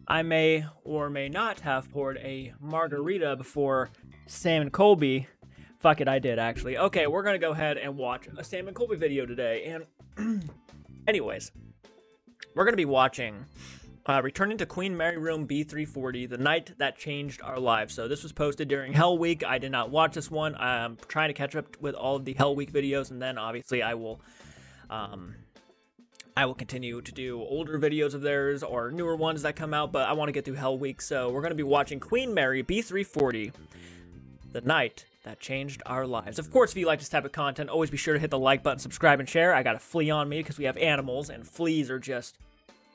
I may or may not have poured a margarita before Sam and Colby. Fuck it, I did actually. Okay, we're gonna go ahead and watch a Sam and Colby video today. And anyways, we're gonna be watching Returning to Queen Mary Room B340, the night that changed our lives. So this was posted during Hell Week. I did not watch this one. I'm trying to catch up with all of the Hell Week videos, and then obviously I will continue to do older videos of theirs or newer ones that come out, but I want to get through Hell Week. So we're going to be watching Queen Mary B340, the night that changed our lives. Of course, if you like this type of content, always be sure to hit the like button, subscribe, and share. I got a flea on me because we have animals, and fleas are just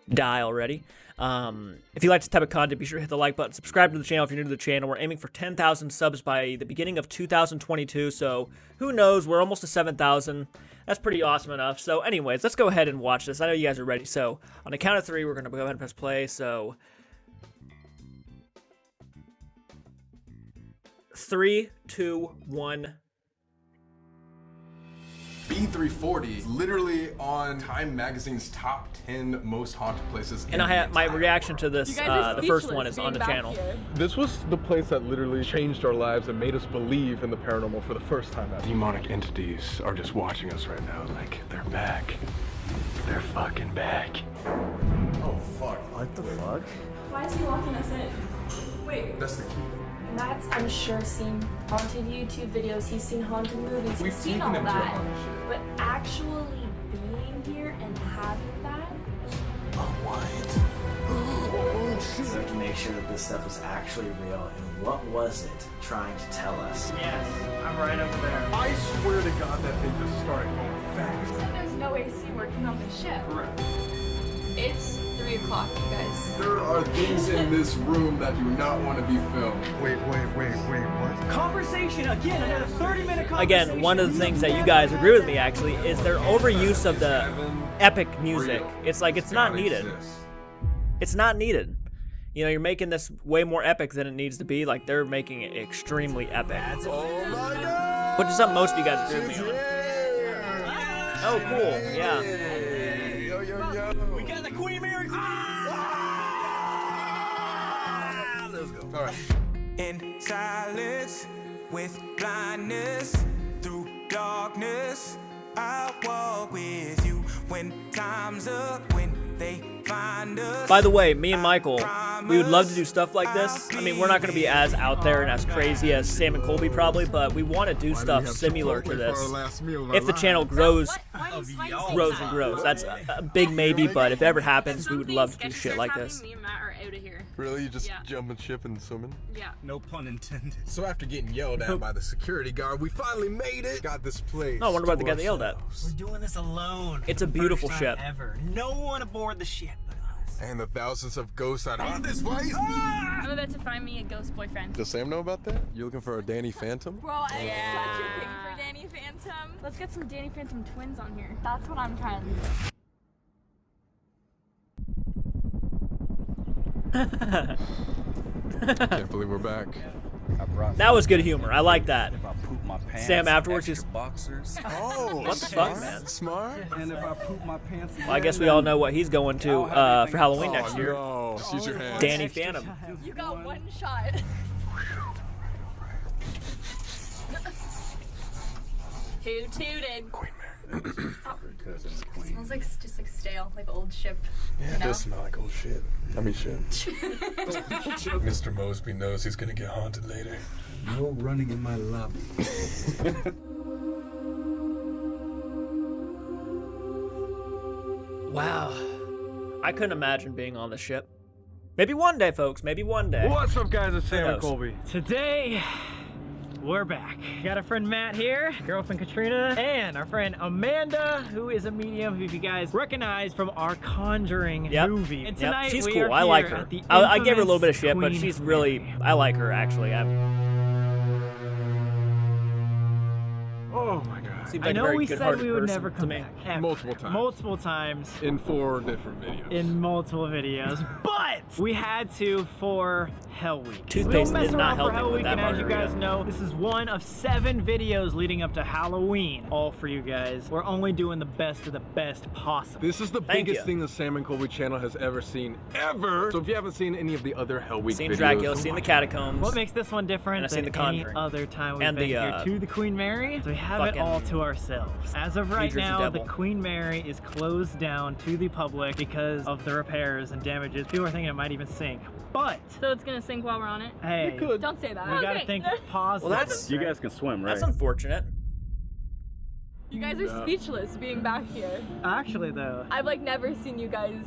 die already. If you like this type of content, be sure to hit the like button, subscribe to the channel if you're new to the channel. We're aiming for 10,000 subs by the beginning of 2022, so who knows, we're almost to 7,000. That's pretty awesome enough. So anyways, let's go ahead and watch this. I know you guys are ready, so on the count of 3, we're going to go ahead and press play. So 3, 2, 1. B340 is literally on Time Magazine's top 10 most haunted places. And I had my reaction to this, the first one is on the channel. Here. This was the place that literally changed our lives and made us believe in the paranormal for the first time ever. Demonic entities are just watching us right now. Like, they're back. They're fucking back. Oh, fuck. What the fuck? Why is he locking us in? Wait. That's the key. Matt's, I'm sure, seen haunted YouTube videos, he's seen haunted movies, We've he's seen taken all him to a that. bunch of shit. But actually being here and having that, So we can make sure that this stuff is actually real, and what was it trying to tell us? Yes, I'm right over there. I swear to God that thing just started going fast. There's no AC working on the ship. Correct. It's 3 o'clock, you guys. There are things in this room that do not want to be filmed. Wait, what? Conversation again, another 30-minute conversation. Again, one of the things that you guys agree with me actually is their overuse of the epic music. It's like it's not needed. It's not needed. You know, you're making this way more epic than it needs to be. Like, they're making it extremely epic. Oh my God! Which is something most of you guys agree with me on. Oh, cool. Yeah. Yo. We got the Queen Mary. Let's go. All right. In silence, with blindness, through darkness, I'll walk with you when time's up, when they find us. By the way, me and Michael, we would love to do stuff like this. I mean, we're not going to be as out there and as crazy as Sam and Colby probably, but we want to do stuff similar to this. If the channel grows and grows. That's a big maybe, but if it ever happens, we would love to do shit like this. Me and Matt are out of here. Really? You just jumping ship and swimming? Yeah. No pun intended. So after getting yelled at by the security guard, we finally made it. Got this place. Oh, I wonder what they got yelled at. We're doing this alone. It's a beautiful First ship. time ever. No one aboard the ship but us. And the thousands of ghosts that haunt this place. I'm about to find me a ghost boyfriend. Does Sam know about that? You looking for a Danny Phantom? Bro, I have such a thing for Danny Phantom. Let's get some Danny Phantom twins on here. That's what I'm trying to do. Can't believe we're back. That was good humor. I like that. If I poop my pants, Sam afterwards extra just- boxers. Oh, What the fuck, man? Smart. And if I poop my pants, Well, I guess we all know what he's going to for Halloween next year. No, she's your hand. Danny Phantom. You got one shot. Who tooted? Queen It smells like just like stale, like old ship. Yeah, you it know? does smell like old shit. I mean shit. Mr. Mosby knows he's gonna get haunted later. no running in my lobby. Wow. I couldn't imagine being on the ship. Maybe one day, folks. Maybe one day. What's up, guys? It's Sam and knows? Colby. Today, we're back. Got our friend Matt here, girlfriend Katrina, and our friend Amanda, who is a medium who you guys recognize from our Conjuring movie. And tonight, she's we cool. are I like here her. at the I gave her a little bit of infamous shit, but Queen she's really. Mary. I like her actually. Oh my god. Seems I like a know very we said good-hearted we would person never to come me. back. Ever. Multiple times. Multiple times. In 4 different videos. In multiple videos, but we had to for Hell Week. Toothpaste we don't mess is not around for helping Hell with Week, that and as you guys margarita. know, this is one of 7 videos leading up to Halloween, all for you guys. We're only doing the best of the best possible. This is the Thank biggest you. thing the Sam and Colby channel has ever seen, ever. So if you haven't seen any of the other Hell Week Seen videos, Dracula, go seen the watch catacombs. What makes this one different And I've seen than The any Conjuring. other time we've And been the, here to the Queen Mary? So we have it fucking all to ourselves. As of right New Jersey now, Devil. the Queen Mary is closed down to the public because of the repairs and damages. People are thinking it might even sink, but So it's gonna sink while we're on it? hey, could. Don't say that. we gotta think positive. Well, that's You guys can swim, right? that's unfortunate. You guys are speechless being back here. Actually, though, I've like never seen you guys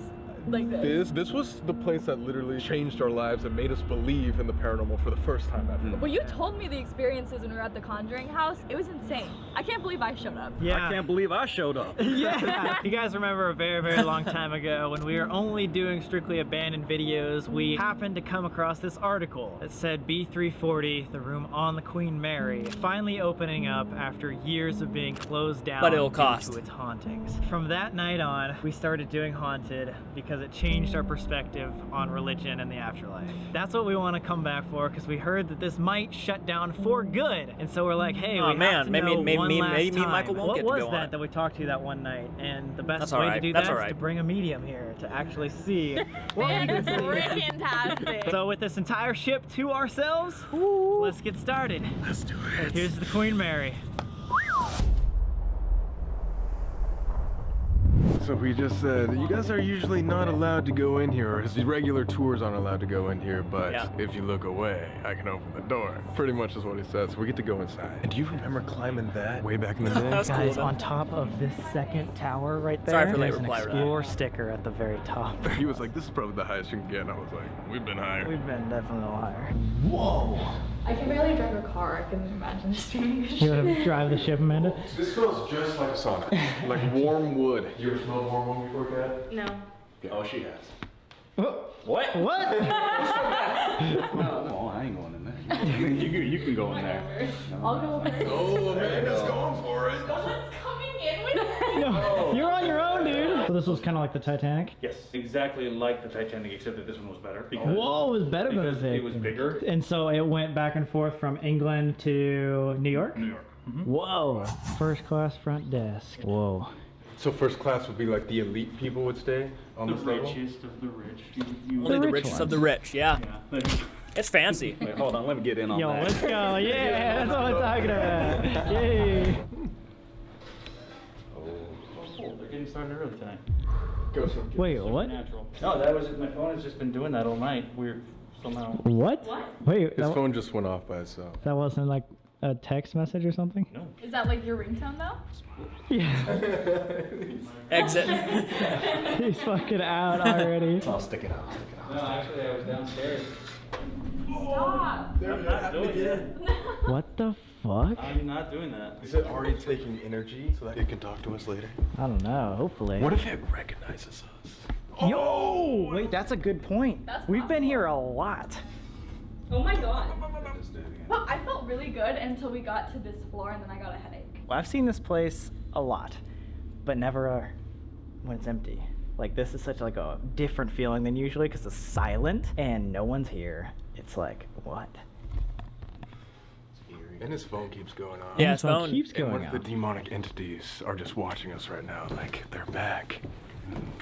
like this. This was the place that literally changed our lives and made us believe in the paranormal for the first time ever. Well, you told me the experiences when we were at the Conjuring house. It was insane. I can't believe I showed up. yeah. I can't believe I showed up. Yeah. You guys remember a very, very long time ago when we were only doing strictly abandoned videos, we happened to come across this article that said B340, the room on the Queen Mary, finally opening up after years of being closed down But it'll due cost. to its hauntings. From that night on, we started doing Haunted because it changed our perspective on religion and the afterlife. That's what we want to come back for because we heard that this might shut down for good. And so we're like, hey, Oh, we man, have to maybe- know maybe one me- last maybe me and time. Michael won't What get to was go on that it. that we talked to that one night? And the best That's way alright, to do that's that is alright. to bring a medium here to actually see what we can see. Fantastic. So with this entire ship to ourselves, let's get started. Let's do it. Here's the Queen Mary. So we just said, you guys are usually not allowed to go in here, or the regular tours aren't allowed to go in here, but Yeah. if you look away, I can open the door. Pretty much is what he said, so we get to go inside. And do you remember climbing that way back in the day? That's cool. Guys, though. on top of this second tower right there, Sorry for late there's an reply to that. Explore sticker at the very top. He was like, this is probably the highest you can get, and I was like, we've been higher. We've been definitely higher. Whoa! I can barely drive a car. I can imagine this being a You want to drive the ship, Amanda? This smells just like a sauna. Like warm wood. You ever smelled warm wood before, Kat? No. Oh, she has. What? What? No, I ain't going in there. You can go in there. I'll go over. Oh, Amanda's going for it. Someone's coming in with No, you're on your own, dude. So this was kind of like the Titanic? Yes, exactly like the Titanic, except that this one was better. Because, Whoa, it was better than the because it was Titanic. bigger. And so it went back and forth from England to New York? New York. Whoa. First class front desk. Whoa. So first class would be like the elite people would stay on The this level? richest of the rich. Only the rich richest ones. of the rich, yeah. Yeah. It's fancy. Wait, hold on, let me get in on Yo, that. let's go. Yeah, that's what I'm talking about. Yay. Oh, they're getting started early tonight. Go some. Wait, what? Natural. No, that was my phone has just been doing that all night. We're somehow. What? Wait, His phone just went off by itself. that wasn't like a text message or something? No. Is that like your ringtone though? Yeah. Exit. He's fucking out already. I'll stick it out. No, actually, I was downstairs. Stop. I'm not doing that. What the fuck? I'm not doing that. Is it already taking energy so that it can talk to us later? I don't know, hopefully. What if it recognizes us? Yo! Wait, that's a good point. That's We've been here a lot. Oh my god. Well, I felt really good until we got to this floor and then I got a headache. Well, I've seen this place a lot, but never when it's empty. Like, this is such like a different feeling than usually because it's silent and no one's here. It's like, what? And his phone keeps going on. Yeah, And his this one phone. keeps And going what if the on. demonic entities are just watching us right now? Like, they're back.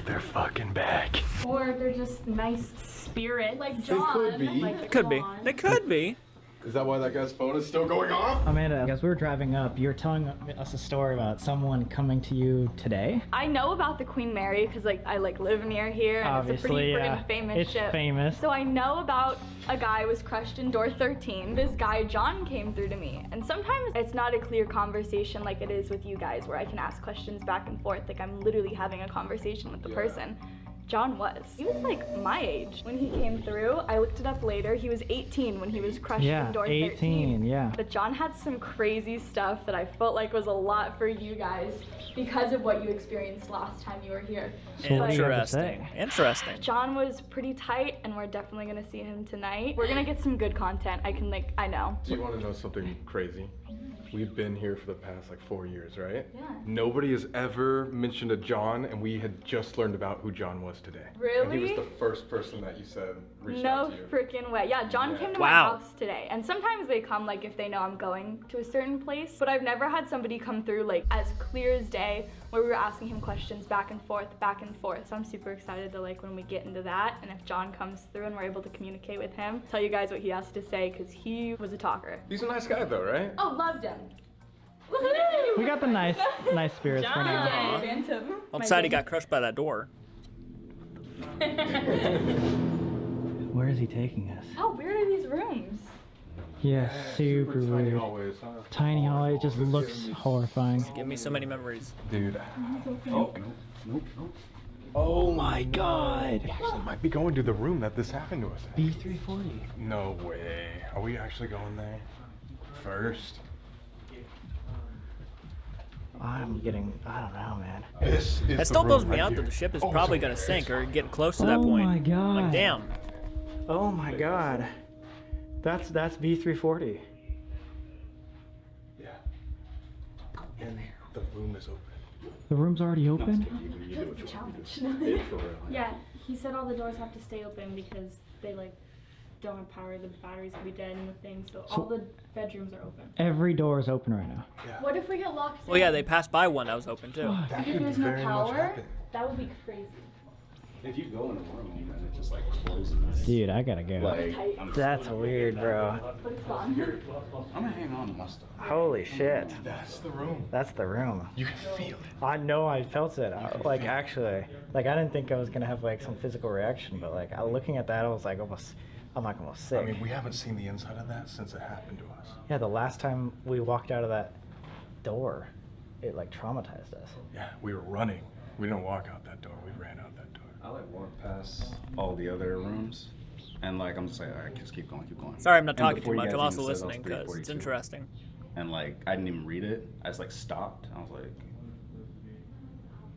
They're fucking back. Or they're just nice spirits. Like John. could be. Like It could be. John. It could be. Is that why that guy's phone is still going off? Amanda, as we were driving up, you were telling us a story about someone coming to you today. I know about the Queen Mary because like I live near here and it's a pretty Obviously, freaking yeah. famous It's ship. famous. So I know about a guy who was crushed in door 13. This guy John came through to me, and sometimes it's not a clear conversation like it is with you guys, where I can ask questions back and forth. Like I'm literally having a conversation with the person. John was. He was like my age when he came through. I looked it up later. He was 18 when he was crushed Yeah, in door 18, 13. yeah. But John had some crazy stuff that I felt like was a lot for you guys because of what you experienced last time you were here. So what do you have to Interesting. say? Interesting. John was pretty tight, and we're definitely gonna see him tonight. We're gonna get some good content. I know. Do you want to know something crazy? We've been here for the past like 4 years, right? Yeah. Nobody has ever mentioned a John, and we had just learned about who John was today. Really? And he was the first person that you said reached No out to you. freaking way. Yeah, John came to my house today. And sometimes they come like if they know I'm going to a certain place. But I've never had somebody come through like as clear as day where we were asking him questions back and forth. So I'm super excited to like when we get into that. And if John comes through and we're able to communicate with him, tell you guys what he has to say because he was a talker. He's a nice guy though, right? Oh, loved him. We got the nice spirits for now. Phantom. I'm sad he got crushed by that door. Where is he taking us? How weird are these rooms? Yeah, super Tiny weird. hallways, huh? Tiny hallway, it just looks horrifying. Give me so many memories. Dude. Nope. Oh my god. We actually might be going to the room that this happened to us in. B340. No way. Are we actually going there first? I don't know, man. This is That still the blows room me right out here. that the ship is Oh, probably so gonna it's sink or fine. get close to that Oh point. my god. Like, damn. Oh my god. That's B340. Yeah. And the room is open. The room's already open? You do what you want to do. It's for real. Yeah, he said all the doors have to stay open because they like don't have power. The batteries could be dead and the thing. So all the bedrooms are open. Every door is open right now. What if we get locked Well, yeah, in? they passed by one that was open too. That If could there's no very much power, happen. that would be crazy. If you go in a room and it just like closes. Dude, I gotta go. Like, That's weird, bro. But it's gone. I'm gonna hang on to my stuff. Holy shit. That's the room. That's the room. You can feel it. I know I felt it. Like actually, like I didn't think I was gonna have like some physical reaction, but like looking at that, I was like almost, I'm like almost sick. I mean, we haven't seen the inside of that since it happened to us. Yeah, the last time we walked out of that door, it like traumatized us. Yeah, we were running. We didn't walk out that door. We ran out that door. I like walk past all the other rooms, and like I'm just like, all right, just keep going. Sorry, I'm not And talking too before you much. guys I'm also even said listening that was because it's 342. interesting. And like I didn't even read it. I just like stopped. I was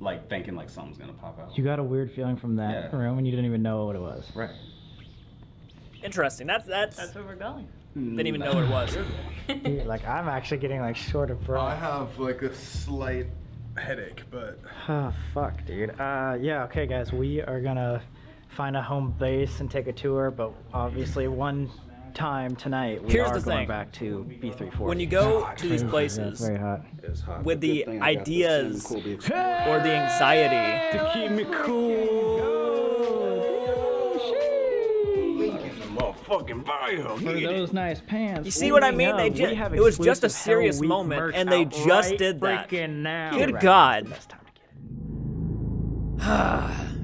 like thinking like something's gonna pop out. You got a weird feeling from that Yeah. room and you didn't even know what it was. Right. Interesting. That's where we're going. didn't even know what it was. Dude, like I'm actually getting like short of breath. I have like a slight headache, but Oh, fuck, dude. Yeah, okay, guys, we are gonna find a home base and take a tour, but obviously one time tonight we Here's are the going thing. back to B340. When you go to these Yeah, it's places very hot. It's hot. with the Good thing I got this ideas Colby or Explorer. the anxiety, to keep me cool. Motherfucking bio. For those nice pants. You see what I mean? we They have it was just a exclusive serious Hell Week moment, merch and they out just right did that. freaking now. Good Right. God. It's the best time to get it.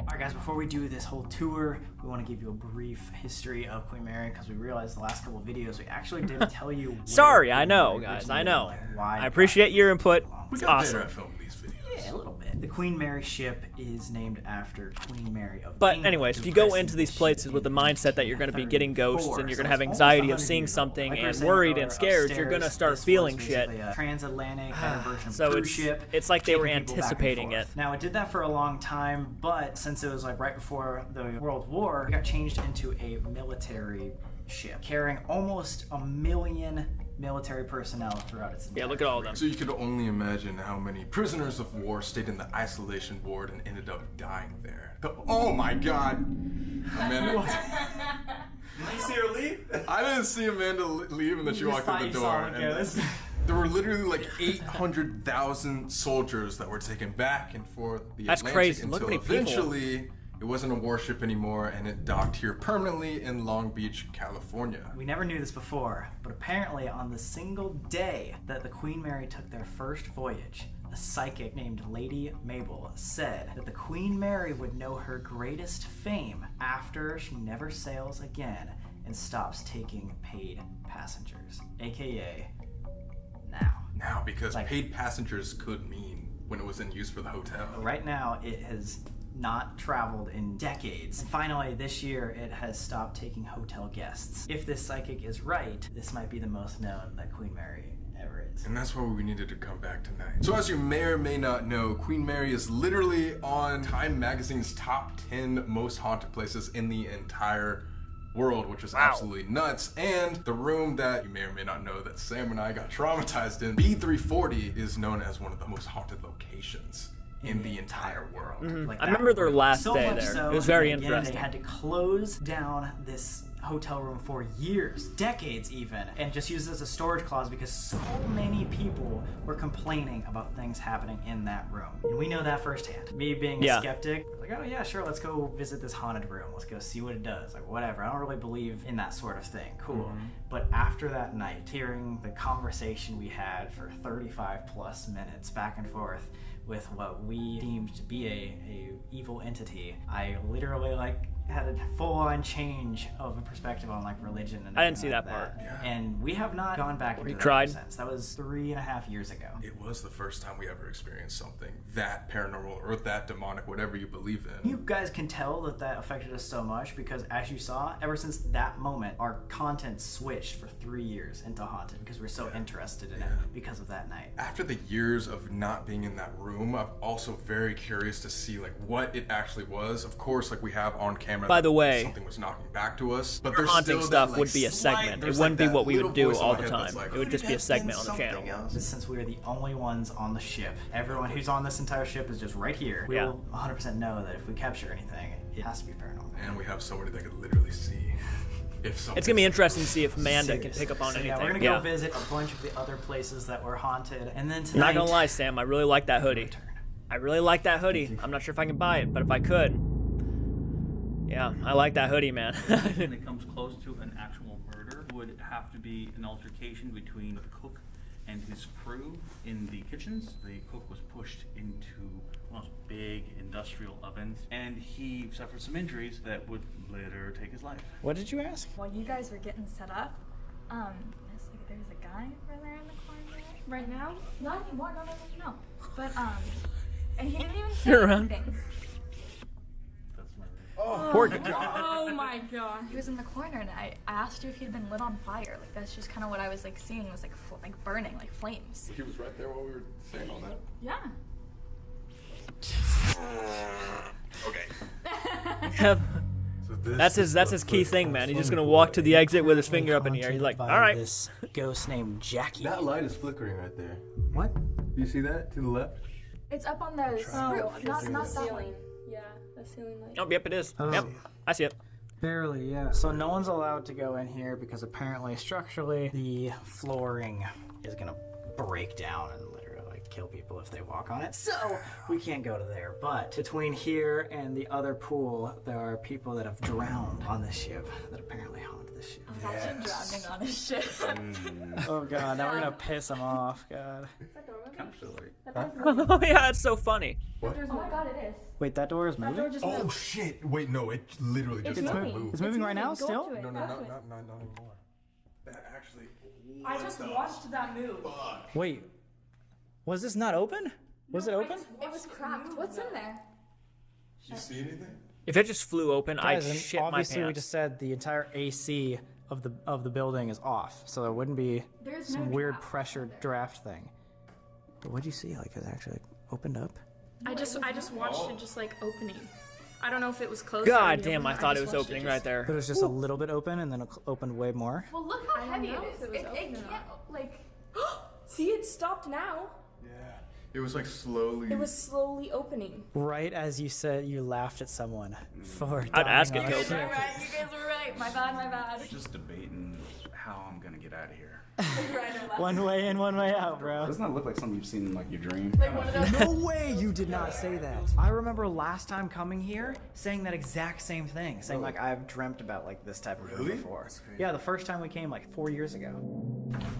Alright guys, before we do this whole tour, we want to give you a brief history of Queen Mary because we realized the last couple of videos we actually didn't tell you where Sorry, I Queen know, Mary guys, I originated, know. like, why I appreciate your input. We It's got awesome. better at filming these videos. Yeah, a little bit. The Queen Mary ship is named after Queen Mary of But England, anyways, who if you go christened into these the ship places with the in mindset that you're going to be getting ghosts 1834, and you're so going to have it's anxiety of almost seeing 100 years something old. Like we were and saying worried earlier, and scared, you're going to upstairs, start this feeling was shit. basically a transatlantic kind of version of So a cruise ship. it's like they were taking people back and anticipating forth. it. Now it did that for a long time, but since it was like right before the World War, it got changed into a military ship carrying almost 1 million military personnel throughout its Yeah, entire look at all of them. So you could only imagine how many prisoners of war stayed in the isolation ward and ended up dying there. Oh my god. Amanda. Did you see her leave? I didn't see Amanda leave and then she You walked just in the thought door. you saw it And go. there were literally like 800,000 soldiers that were taken back and forth the That's Atlantic crazy. until Look how many people. eventually it wasn't a warship anymore and it docked here permanently in Long Beach, California. We never knew this before, but apparently on the single day that the Queen Mary took their first voyage, a psychic named Lady Mabel said that the Queen Mary would know her greatest fame after she never sails again and stops taking paid passengers, aka now. Now, because Like- paid passengers could mean when it was in use for the hotel. Right now, it has not traveled in decades. And finally, this year, it has stopped taking hotel guests. If this psychic is right, this might be the most known that Queen Mary ever is. And that's why we needed to come back tonight. So as you may or may not know, Queen Mary is literally on Time Magazine's top 10 most haunted places in the entire world, which is absolutely nuts. And the room that you may or may not know that Sam and I got traumatized in, B340, is known as one of the most haunted locations in the entire world. I remember their last so day much there. So, It was very again, interesting. They had to close down this hotel room for years, decades even, and just use it as a storage closet because so many people were complaining about things happening in that room. And we know that firsthand. Me being a skeptic, like, oh yeah, sure, let's go visit this haunted room. Let's go see what it does. Like, whatever. I don't really believe in that sort of thing. Cool. But after that night, hearing the conversation we had for 35 plus minutes back and forth with what we deemed to be a evil entity, I literally had a full-on change of a perspective on religion and I didn't see like that part. And we have not gone back into cried? that since. That was 3.5 years ago. It was the first time we ever experienced something that paranormal or that demonic, whatever you believe in. You guys can tell that affected us so much because, as you saw, ever since that moment, our content switched for 3 years into haunted because we're so interested in it because of that night. After the years of not being in that room, I'm also very curious to see what it actually was. Of course, we have on camera. By the way, something was knocking back to us, but Your there's haunting still stuff that, would be a segment. It there's wouldn't be that what we little would do voice in all my the head that's time. like, It would just be a segment on the channel. Since we're the only ones on the ship, everyone who's on this entire ship is just right here. We'll 100% know that if we capture anything, it has to be paranormal. And we have somebody that could literally see if something. It's gonna be interesting to see if Amanda can pick up on So, anything. yeah, we're gonna go visit a bunch of the other places that were haunted, and then tonight. Not gonna lie, Sam, I really like that hoodie. I really like that hoodie. I'm not sure if I can buy it, but if I could, yeah, I like that hoodie, man. When it comes close to an actual murder, would have to be an altercation between the cook and his crew in the kitchens. The cook was pushed into one of those big industrial ovens, and he suffered some injuries that would later take his life. What did you ask? While you guys were getting set up, it's there's a guy over there in the corner. Right now? Not anymore, no. But, and he didn't even say You're around. anything. Poor guy. Oh my god. He was in the corner, and I asked you if he'd been lit on fire. That's just kind of what I was seeing was burning, like flames. He was right there while we were saying all that. Yeah. Okay. Yep. So That's his key thing, man. He's just gonna walk to the exit with his finger up in the air. He's like, all right. This ghost named Jackie. That light is flickering right there. What? Do you see that to the left? It's up on the roof, not that one. Ceiling. Yeah, the ceiling light. Oh, yep, it is. Oh. Yep, I see it. Barely, yeah. So no one's allowed to go in here because apparently structurally the flooring is gonna break down and literally kill people if they walk on it. So we can't go to there. But between here and the other pool, there are people that have drowned on this ship that apparently haunt this ship. Imagine drowning on a ship. Oh god, now we're gonna piss him off, god. Absolutely. Oh yeah, that's so funny. Oh my god, it is. Wait, that door is moving? Oh shit! Wait, no, it literally just moved. It's moving right now, still? No, not anymore. That actually. I just watched that move. Wait, was this not open? Was it open? It was cracked. What's in there? Did you see anything? If it just flew open, I'd Guys, and shit my obviously we pants. just said the entire AC of the building is off, so there wouldn't be There's some no weird draft pressure draft thing. But what'd you see? It actually opened up? I just watched it just opening. I don't know if it was closed. God damn, I thought it was just watched opening just- right there. But it was just a little bit open and then it opened way more. Well, look how heavy it is. It can't, See, it stopped now. Yeah. It was slowly. It was slowly opening. Right as you said you laughed at someone for I'd ask dying it on to a open. ship. You guys were right. My bad. Just debating how I'm gonna get out of here. Right or left. One way in, one way out, bro. Doesn't that look like something you've seen in your dream? Like one of those. No way you did not say that. I remember last time coming here saying that exact same thing. Saying I've dreamt about this type of room before. Yeah, the first time we came 4 years ago.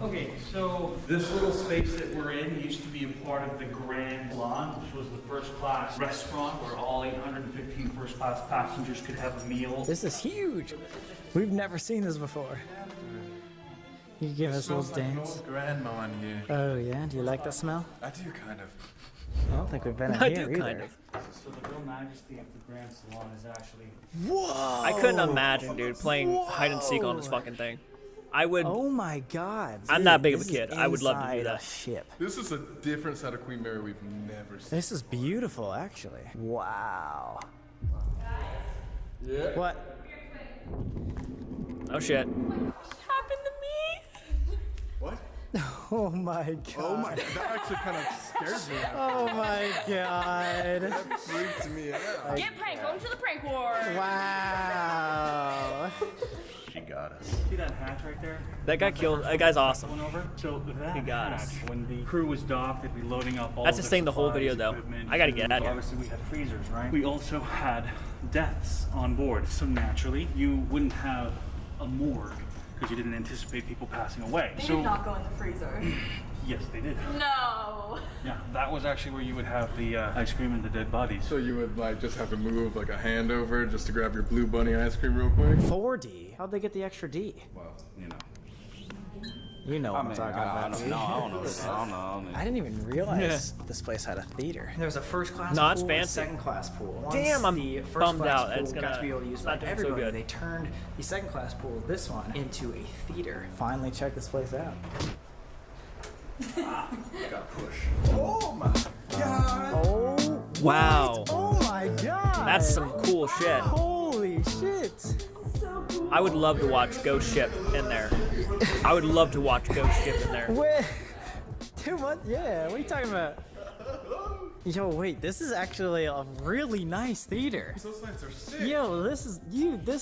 Okay, so this little space that we're in used to be a part of the Grand Salon, which was the first-class restaurant where all 815 first-class passengers could have a meal. This is huge. We've never seen this before. You give us a little dance. Grandma in here. Oh yeah, do you like that smell? I do kind of. I don't think we've been in I here do either. kind of. So the real majesty of the Grand Salon is actually... Whoa! I couldn't imagine, dude, playing hide and seek on this fucking thing. I would. Oh my god. I'm dude, not big of a this is kid. I would love to do inside that. a ship. This is a different side of Queen Mary we've never seen. This is beautiful, actually. Wow. Yeah. What? Oh shit. What happened to me? What? Oh my god. Oh my god, that actually kind of scared me. Oh my god. That freaked me out. Get pranked. Welcome to the prank war. Wow. She got us. See that hatch right there? That guy killed. That guy's awesome. Went over. So that He got us. hatch, when the crew was docked, they'd be loading up all That's of his their thing the whole supplies, video, though. equipment, I gotta get food. out of here. Obviously, we had freezers, right? We also had deaths on board. So naturally, you wouldn't have a morgue because you didn't anticipate people passing away. They so did not go in the freezer. yes, they did. No. Yeah, that was actually where you would have the ice cream and the dead bodies. So you would like just have to move like a hand over just to grab your Blue Bunny ice cream real quick? 4D. How'd they get the extra D? Well, you know. You know what I'm talking about. I don't know. I didn't even realize this place had a theater. There's a first class No, pool it's and a fancy. second class pool. Once Damn, I'm the first bummed class out that pool it's got gonna- to be able to use it's by not doing so everybody. good. They turned the second class pool, this one, into a theater. Finally check this place out. Got pushed. Oh my god! Oh, Wow. oh my god! That's some cool shit. Holy shit! I would love to watch Ghost Ship in there. I would love to watch Ghost Ship in there. Wait, dude, what? Yeah, what are you talking about? Yo, wait, this is actually a really nice theater. Those lights are sick. Yo, this is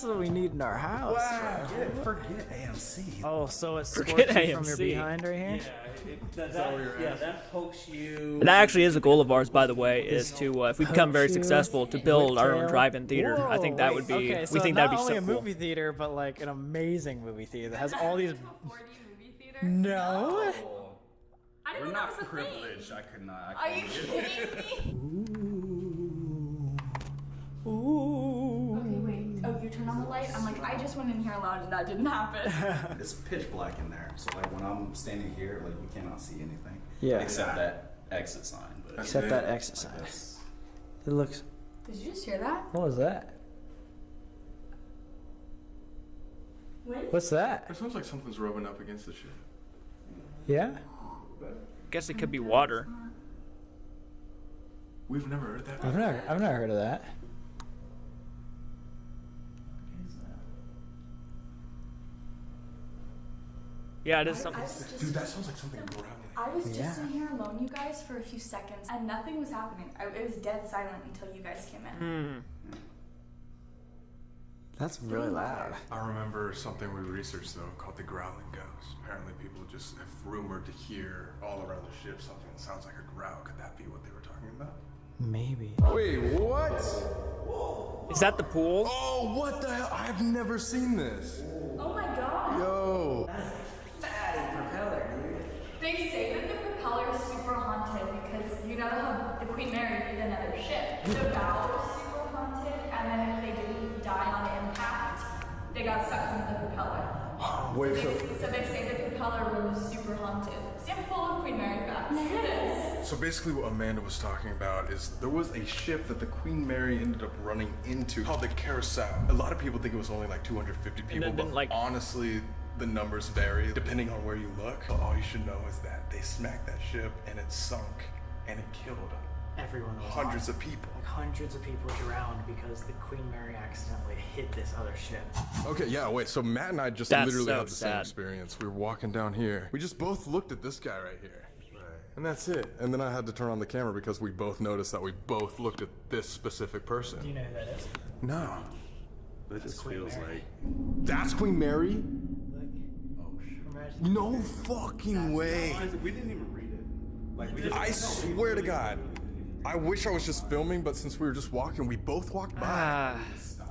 what we need in our house. Wow. Forget AMC. Oh, so it's Forget scorched you from your AMC. behind right here? That pokes you. That actually is a goal of ours, by the way, is to, if we become very successful, to build our own drive-in theater. I think that would be, Okay, so we think not that'd be only so a cool. movie theater, but like an amazing movie theater that has all these. 4D movie theater? No. I didn't We're know that not was a thing. privileged. I could not. Are you kidding me? Ooh. Okay, wait. Oh, you turned on the light? I'm like, I just went in here loud and that didn't happen. It's pitch black in there, so like when I'm standing here, like we cannot see anything. Yeah. Except that exit sign. But Except that exit sign. that's- It looks. Did you just hear that? What was that? What? What's that? It sounds like something's rubbing up against the shit. Yeah. Guess it could be water. We've never heard that. I've never heard of that. Yeah, it is something. Dude, that sounds like something growling. I was just Yeah. in here alone, you guys, for a few seconds, and nothing was happening. It was dead silent until you guys came in. That's really loud. I remember something we researched though called the growling ghost. Apparently people just have rumored to hear all around the ship something that sounds like a growl. Could that be what they were talking about? Maybe. Wait, what? Is that the pool? Oh, what the hell? I've never seen this. Oh my god. Yo. They say that the propeller is super haunted because you know how the Queen Mary did another ship. The bow was super haunted, and then if they didn't die on impact, they got sucked into the propeller. Wait, So they say the propeller room is super haunted. See, I'm full of Queen Mary facts. Look at this. so basically what Amanda was talking about is there was a ship that the Queen Mary ended up running into called the Carousel. A lot of people think it was only like 250 people, then, but like- honestly, the numbers vary depending on where you look. But all you should know is that they smacked that ship and it sunk and it killed Everyone was hundreds of people. Like hundreds of people drowned because the Queen Mary accidentally hit this other ship. Okay, yeah, wait, so Matt and I just That's literally so had the same sad. experience. We were walking down here. We just both looked at this guy right here. And that's it. And then I had to turn on the camera because we both noticed that we both looked at this specific person. Do you know who that is? No. That just feels like. That's Queen Mary? Oh shit. No fucking way. We didn't even read it. Like we just. I swear to God. I wish I was just filming, but since we were just walking, we both walked by. Ah,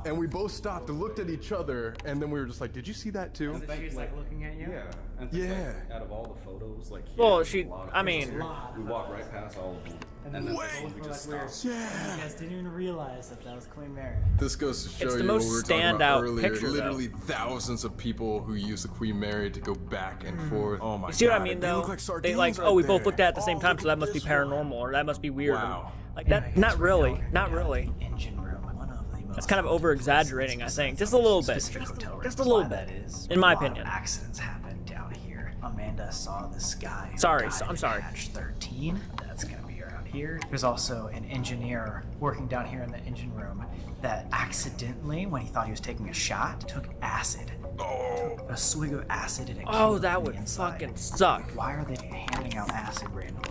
And we both stopped and looked at each other, and then we were just like, did you see that too? She's like looking at you? Yeah. And think, Yeah. Like, out of all the photos, like. Well, there's she- a lot of I photos mean- here. We walked right past all of them. And then Wait. we just Like, stopped. You Yeah. guys didn't even realize that was Queen Mary. This goes to show It's the you most what we were talking about standout earlier. picture, though. Literally thousands of people who use the Queen Mary to go back and forth. Oh my god. you see what I mean, They though? look like They sardines like, right oh, we both there. looked at it at the same Oh, time, look so that at must be this one. paranormal, or that must be weird. Wow. Like that? Not really. Not really. Engine room. One of the most It's kind of over-exaggerating, I think. Just a little bit. specific hotel rooms. Just a little Why bit. That is. In my A lot of opinion. accidents happen down here. Amanda saw this guy. who Sorry, died I'm in sorry. Hatch 13. That's gonna be your here. There's also an engineer working down here in the engine room that accidentally, when he thought he was taking a shot, took acid. Took a swig of acid and it Oh, that would fucking suck. Why are they handing out acid randomly?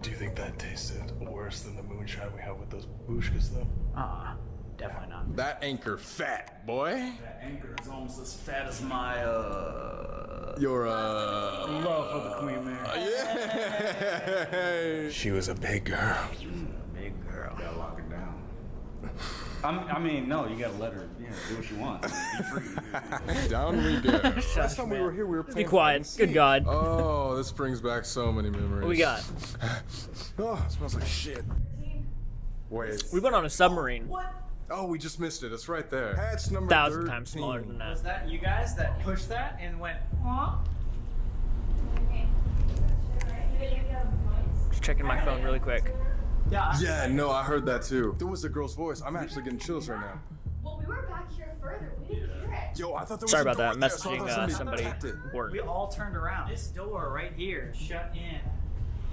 Do you think that tasted worse than the moonshine we had with those babushkas, though? Definitely not. That anchor fat, boy. That anchor is almost as fat as my, Your, love for the Queen Mary. Yeah. She was a big girl. Big girl. Gotta lock it down. I mean, no, you gotta let her, do what she wants. Be free. Down we go. Last time we were here, we were playing. Be quiet. Good God. Oh, this brings back so many memories. What we got? Oh, it smells like shit. Wait. We went on a submarine. What? Oh, we just missed it. It's right there. Hatch number 1,000 13. times smaller than that. Was that you guys that pushed that and went, huh? Just checking my phone really quick. Yeah, no, I heard that too. There was a girl's voice. I'm actually getting chills right now. Well, we were back here further. We didn't hear it. Yo, I thought there was Sorry a about door that. there. I thought Messaging somebody tapped it. work. We all turned around. This door right here shut in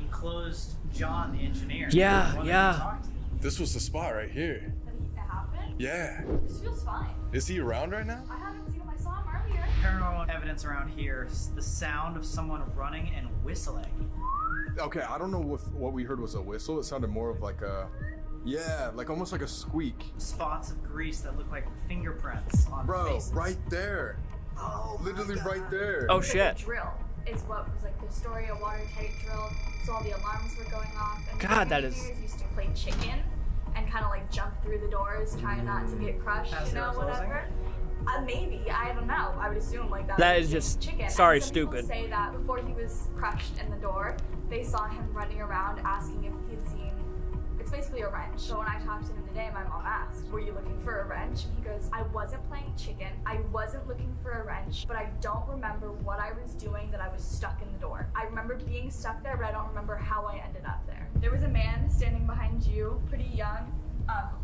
and closed John, the engineer. Yeah, The one that yeah. you talked to. This was the spot right here. Did it happen? Yeah. This feels fine. Is he around right now? I haven't seen him. I saw him earlier. Paranormal evidence around here, the sound of someone running and whistling. Okay, I don't know if what we heard was a whistle. It sounded more of like a, yeah, like almost like a squeak. Spots of grease that look like fingerprints on Bro, faces. right there. Oh, Literally right there. Oh It's shit. like a drill is what was like the story, a watertight drill. So all the alarms were going off. And God, that is- engineers used to play chicken and kind of like jump through the doors, trying not to get crushed, As they were closing? whatever. Maybe, I don't know. I would assume like that. That was is just- chicken. sorry, And some people stupid. say that before he was crushed in the door, they saw him running around asking if he'd seen. It's basically a wrench. So when I talked to him today, my mom asked, "Were you looking for a wrench?" And he goes, "I wasn't playing chicken. I wasn't looking for a wrench, but I don't remember what I was doing that I was stuck in the door. I remember being stuck there, but I don't remember how I ended up there." There was a man standing behind you, pretty young,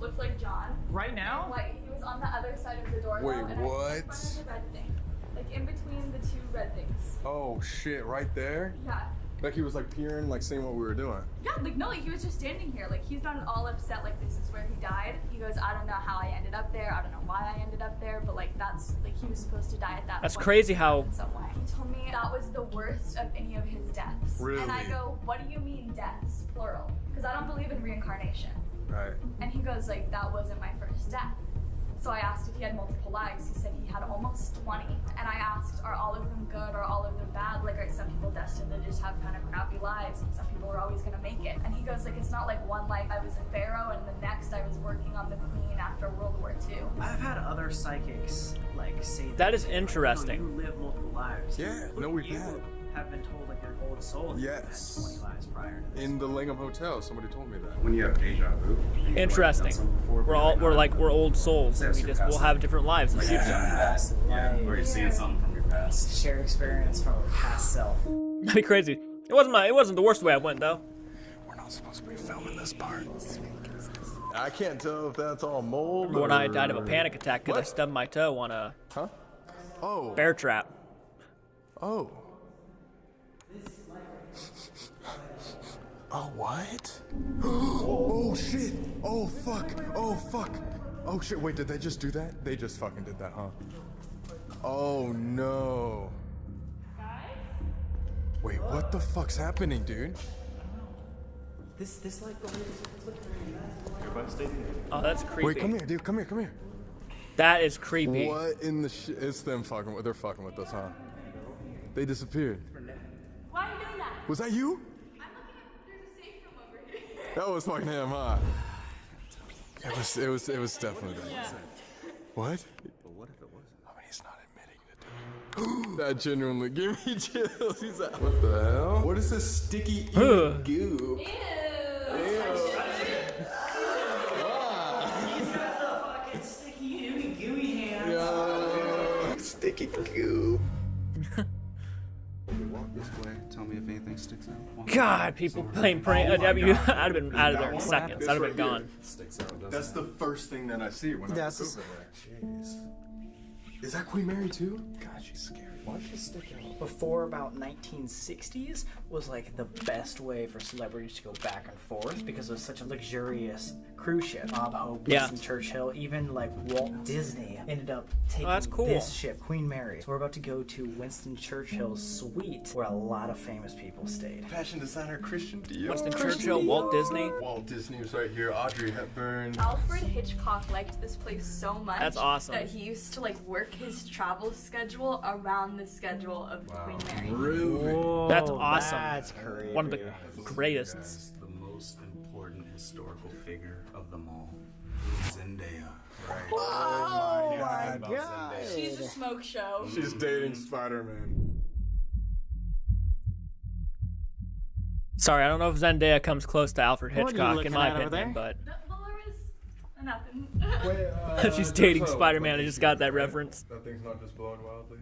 looked like John. Right now? Like he was on the other side of the door. Wait, though, and I was in what? front of the red thing, like in between the two red things. Oh shit, right there? Yeah. Like he was like peering, like seeing what we were doing. Yeah, like no, like he was just standing here. Like he's not at all upset. Like this is where he died. He goes, "I don't know how I ended up there. I don't know why I ended up there, but like that's like he was supposed to die at that That's point crazy how- in some way." He told me that was the worst of any of his deaths. Really? And I go, "What do you mean deaths, plural? Because I don't believe in reincarnation." Right. And he goes like, "That wasn't my first death." So I asked if he had multiple lives. He said he had almost 20. And I asked, are all of them good or all of them bad? Like, are some people destined to just have kind of crappy lives and some people are always going to make it? And he goes like, it's not like one life I was a pharaoh and the next I was working on the queen after World War II. I've had other psychics like say That is like, interesting. You live multiple lives. Yeah, Look no, at we've you had. have been told like your old soul. that Yes. You've had 20 lives prior to this. In the Langham Hotel, somebody told me that. When you have deja vu. you've, Interesting. Like, done something before, We're but all you're we're old souls, and we Yes, just you're will have past different lives in the like, future. Past Yeah, life. or you're seeing something from your past. Share experience from a past self. That'd be crazy. It wasn't the worst way I went though. We're not supposed to be filming this part. I can't tell if that's all mold. Remember when I or- died of a panic attack because I What? stubbed my toe on a Huh? Oh. bear trap. Oh. Oh, what? Oh, shit. Oh, fuck. Oh, fuck. Oh, shit. Wait, did they just do that? They just fucking did that, huh? Oh, no. Wait, what the fuck's happening, dude? This like Oh, that's creepy. Wait, come here, dude. Come here, come here. That is creepy. What in the shit? It's them fucking with. They're fucking with us, huh? They disappeared. Why are you doing that? Was that you? I'm looking at, there's a safe room over here. That was fucking him, huh? It was definitely that. Yeah. What? But what if it wasn't? I mean, he's not admitting to do it. That genuinely gave me chills. He's like, what the hell? What is this sticky Ugh. goo? Ew. sticky, gooey hands. Yeah. Sticky goo. Walk this way. Tell me if anything sticks out. Walk God, people playing prank. Oh my I'd God. have been out of there in This seconds. I'd have right been here. gone. Sticks out. Doesn't That's it? the first thing that I see when I That's look over there. Jeez. Is that Queen Mary too? God, she's scary. Why does she stick out? Before about 1960s was like the best way for celebrities to go back and forth because it was such a luxurious cruise ship. Bob Hope, Winston Churchill, even like Walt Disney ended up taking this ship, Queen Mary. So we're about to go to Winston Churchill's suite where a lot of famous people stayed. Fashion designer Christian Dior. Winston Churchill, Walt Disney. Walt Disney was right here. Audrey Hepburn. Alfred Hitchcock liked this place so much. That's awesome. That he used to like work his travel schedule around the schedule of Queen Mary. Really? Whoa, That's awesome. That's crazy. One of the greatest. The most important historical figure of them all, Zendaya. Right. Oh my god. She's a smoke show. She's dating Spider-Man. Sorry, I don't know if Zendaya comes close to Alfred What are you Hitchcock in looking my at over opinion, there? Well, there was nothing. Wait, she's dating Spider-Man. I just got that reference. That thing's not just blowing wildly.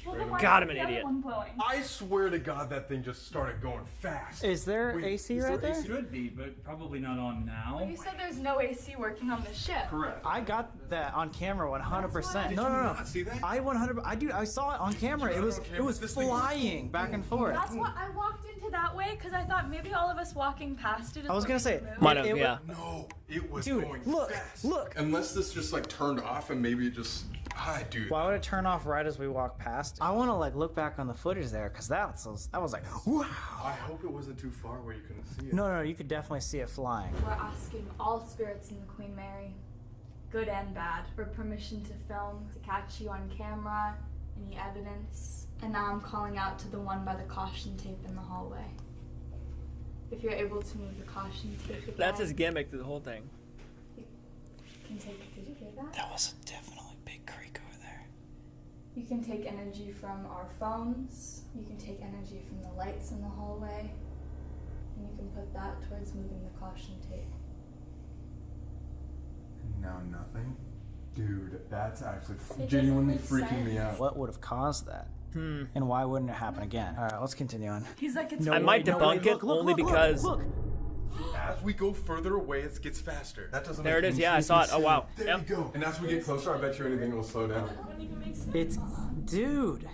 Well, then why God, is I'm an the other idiot. one blowing? I swear to God, that thing just started going fast. Is there Wait, AC is right there there? AC? Should be, but probably not on now. Well, you said there's no AC working on the ship. Correct. I got that on camera 100%. Did No, you no, no. not see that? I 100. I saw it on camera. It was This thing flying back and forth. That's what I walked into that way because I thought maybe all of us walking past it. Is I was gonna say, Might have, it yeah. No, it was Dude, going look, fast. look. Unless this just like turned off and maybe it just. Hi, dude. Why would it turn off right as we walk past? I want to like look back on the footage there because that was like, wow. I hope it wasn't too far where you couldn't see it. No, you could definitely see it flying. We're asking all spirits in the Queen Mary, good and bad, for permission to film, to catch you on camera, any evidence. And now I'm calling out to the one by the caution tape in the hallway. If you're able to move the caution tape again. That's his gimmick through the whole thing. You can take, did you hear that? That was a definitely big creak over there. You can take energy from our phones. You can take energy from the lights in the hallway. And you can put that towards moving the caution tape. Now nothing? Dude, that's actually It genuinely doesn't make freaking me out. What would have caused that? And why wouldn't it happen again? All right, let's continue on. He's like, it's I might debunk it only because Look. As we go further away, it gets faster. That doesn't there it make is. any Yeah, I saw it. Oh wow. There Yep. you go. And as we get closer, I bet you anything will slow down. It's, dude.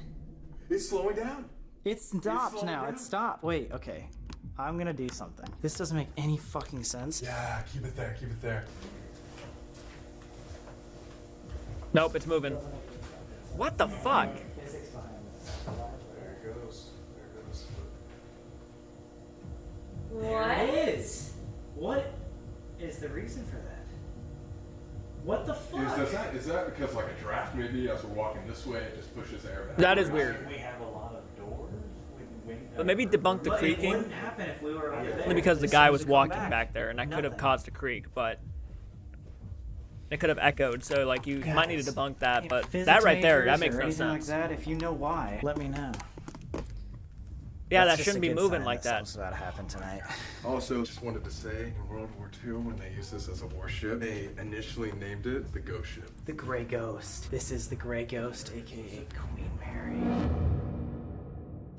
It's slowing down. It stopped slowing now. down. It stopped. Wait, okay. I'm gonna do something. This doesn't make any fucking sense. Yeah, keep it there, keep it there. Nope, it's moving. What the fuck? There it goes. There it goes. There it is. What is the reason for that? What the fuck? Is that because like a draft maybe as we're walking this way it just pushes air back? That is weird. We have a lot of doors. But maybe debunk the But it creaking. wouldn't happen if we were over there. Only because the This guy seems was to come walking back there, and that could have Nothing. caused a creak, but it could have echoed. So like you might need to debunk that, but that right there, that makes no anything like sense. that, if you know why, let me know. Yeah, That's that just shouldn't a be good moving sign like that. Something's about to happen tonight. Also, just wanted to say, in World War II, when they used this as a warship, they initially named it the Ghost Ship. The Grey Ghost. This is the Grey Ghost, aka Queen Mary.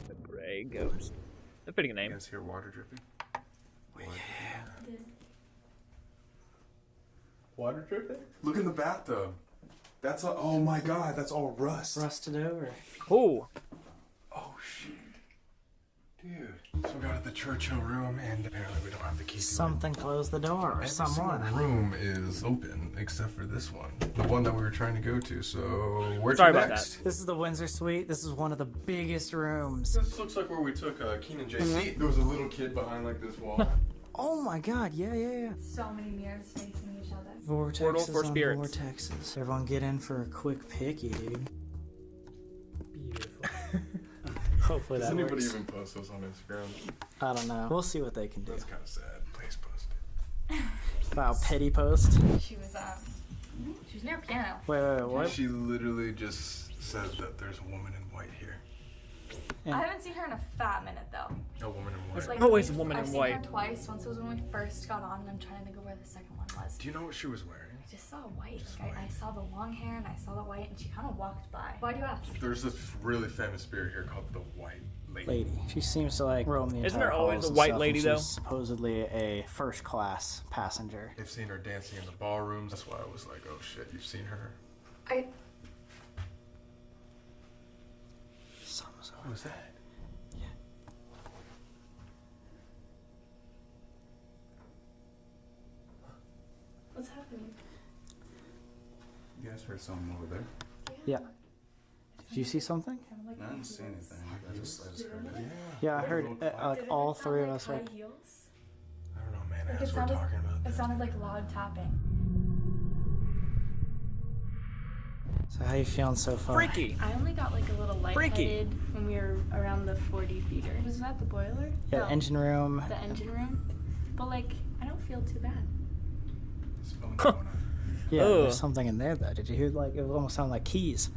The Grey Ghost. That's a pretty good You name. guys hear water dripping? Yeah. Water dripping? Look in the bathtub. That's all, oh my god, that's all rust. Rusted over. Ooh. Oh shit. Dude. So we got to the Churchill room and apparently we don't have the key to it. Something closed the door, or Every someone. single room is open except for this one. The one that we were trying to go to, so where's Sorry about next? This is the Windsor Suite. This is one of the biggest rooms. This looks like where we took Keenan JC. There was a little kid behind like this wall. Oh my god, yeah. So many mirrors facing each other. Vortexes Portal for on spirits. vortexes. Everyone get in for a quick picky, dude. Beautiful. Hopefully Does that anybody works. even post those on Instagram? I don't know. We'll see what they can do. That's kind of sad. Please post it. Wow, petty post. She was near a piano. Wait, what? She literally just said that there's a woman in white here. Yeah. I haven't seen her in a fat minute though. A woman in white. It's like Always a woman I've in seen white. her twice. Once was when we first got on, and I'm trying to think of where the second one was. Do you know what she was wearing? I just saw white. Like, I saw the long hair and I saw the white, and she kind of walked by. Why do you ask? There's this really famous spirit here called the White Lady. She seems to like roam the entire Isn't there always halls a and white stuff, lady, and though? she's supposedly a first-class passenger. They've seen her dancing in the ballrooms. That's why I was like, oh shit, you've seen her. Who's that? What's happening? You guys heard something over there? Yeah. Did you see something? I didn't see anything. I just heard it. Yeah, I heard like all three of us. High Like, heels? I don't know, man. Like As it we're sounded, talking about it this. sounded like loud tapping. so how you feeling so far? Freaky. I only got like a little Freaky. lightheaded when we were around the 40 feeder. Was that the boiler? Yeah, No, engine room. the engine room. But like, I don't feel too bad. This phone going on. Yeah, Ugh. there's something in there though. Did you hear like it almost sounded like keys?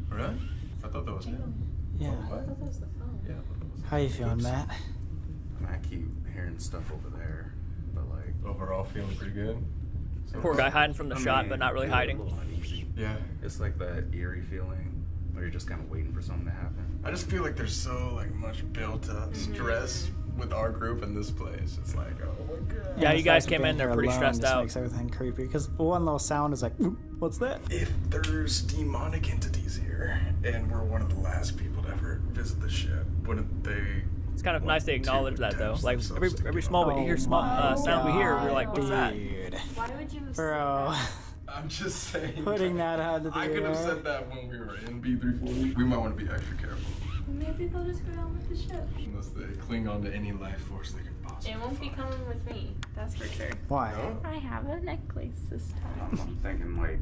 Really? I thought that was him. Yeah. What? I thought that was the phone. Yeah, I thought that was him. How you feeling, Matt? I mean, I keep hearing stuff over there, but like Overall, feeling pretty good. So Poor guy hiding from the shot, but not really I feel hiding. a little uneasy. Yeah. It's like that eerie feeling where you're just kind of waiting for something to happen. I just feel like there's so like much built up stress with our group in this place. It's like, oh my god. Yeah, And you the guys fact of came being in there here pretty alone stressed just out. makes everything creepy because one little sound is like, "Oop, what's that?" If there's demonic entities here, and we're one of the last people to ever visit the ship, wouldn't they? It's kind of nice they want to acknowledge that though. attach Like themselves to every get small on? we hear small sound we hear, we're like, what's that? Dude, Why would you bro, I'm just saying. putting that out of the I could have air. said that when we were in B340. We might want to be extra careful. Maybe they'll just go down with the ship. Unless they cling on to any life force they could possibly It won't be coming with me. That's for sure. Why? I have a necklace this time. I'm thinking like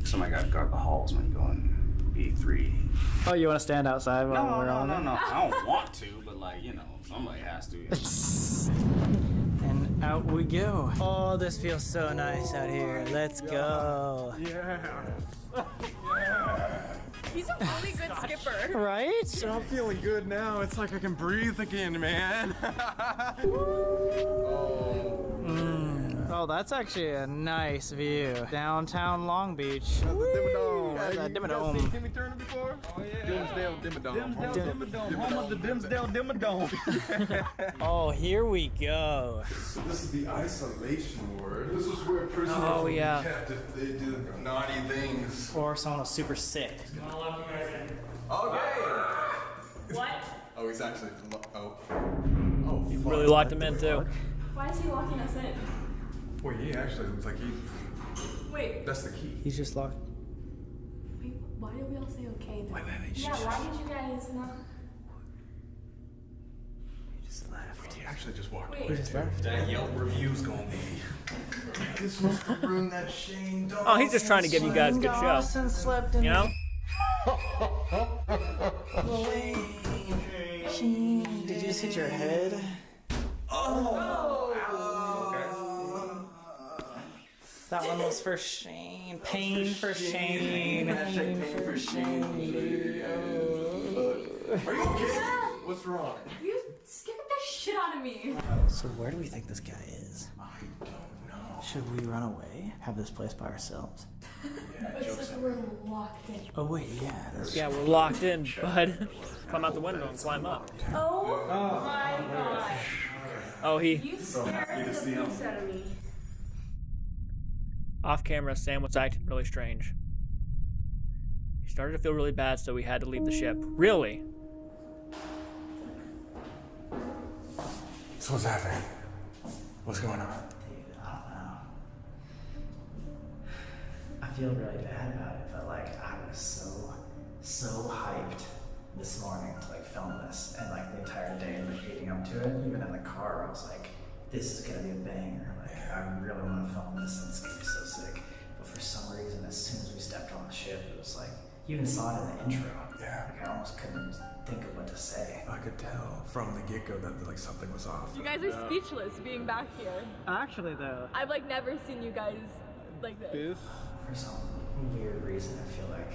somebody got to guard the halls when you go in B3. Oh, you want to stand outside while we're on it? No. I don't want to, but like, you know, somebody has to. And out we go. Oh, this feels so nice out here. Let's go. He's a really good skipper. Right? I'm feeling good now. It's like I can breathe again, man. Oh, that's actually a nice view. Downtown Long Beach. That's the Dimmadome. That's Hey, a you guys Dimmadome. seen Timmy Turner before? Oh yeah. Dimsdale Dimmadome. Home of the Dimsdale Dimmadome. Oh, here we go. This is the isolation ward. This is where prisoners Oh, would be yeah. kept if they did naughty things. Or someone was super sick. Okay. What? Oh, he's actually. Oh. You really locked him in too. Why is he locking us in? Wait, he actually looks like he. Wait, That's the key. He's just locked. wait, why did we all say okay then? Wait, Yeah, why did you guys not? He just left. He actually just walked Wait. away. Just left. That Yelp review's gonna be. This must have ruined that Shane Dawson. Oh, he's just trying to give you guys a good show. Dawson slept in You know? Shane, did you just hit your head? That one was for Shane. Pain for Shane. Pain for Shane. Are you okay? What's wrong? You scared the shit out of me. So where do we think this guy is? I don't know. Should we run away? Have this place by ourselves? It's like we're locked in. Oh wait, yeah. That's Yeah, we're locked in, bud. Come out the window and climb up. Oh my god. Oh, he You scared the piss out of me. off camera. Sam was acting really strange. He started to feel really bad, so we had to leave the ship. Really? So what's happening? What's going on? Dude, I don't know. I feel really bad about it, but like I was so hyped this morning to like film this, and like the entire day like leading up to it. Even in the car, I was like, "This is gonna be a banger." Like I really want to film this, and it's gonna be so sick. But for some reason, as soon as we stepped on the ship, it was like you even saw it in the intro. Yeah. Like I almost couldn't think of what to say. I could tell from the get-go that like something was off. You guys are speechless being back here. Actually, though, I've like never seen you guys like this. For some weird reason, I feel like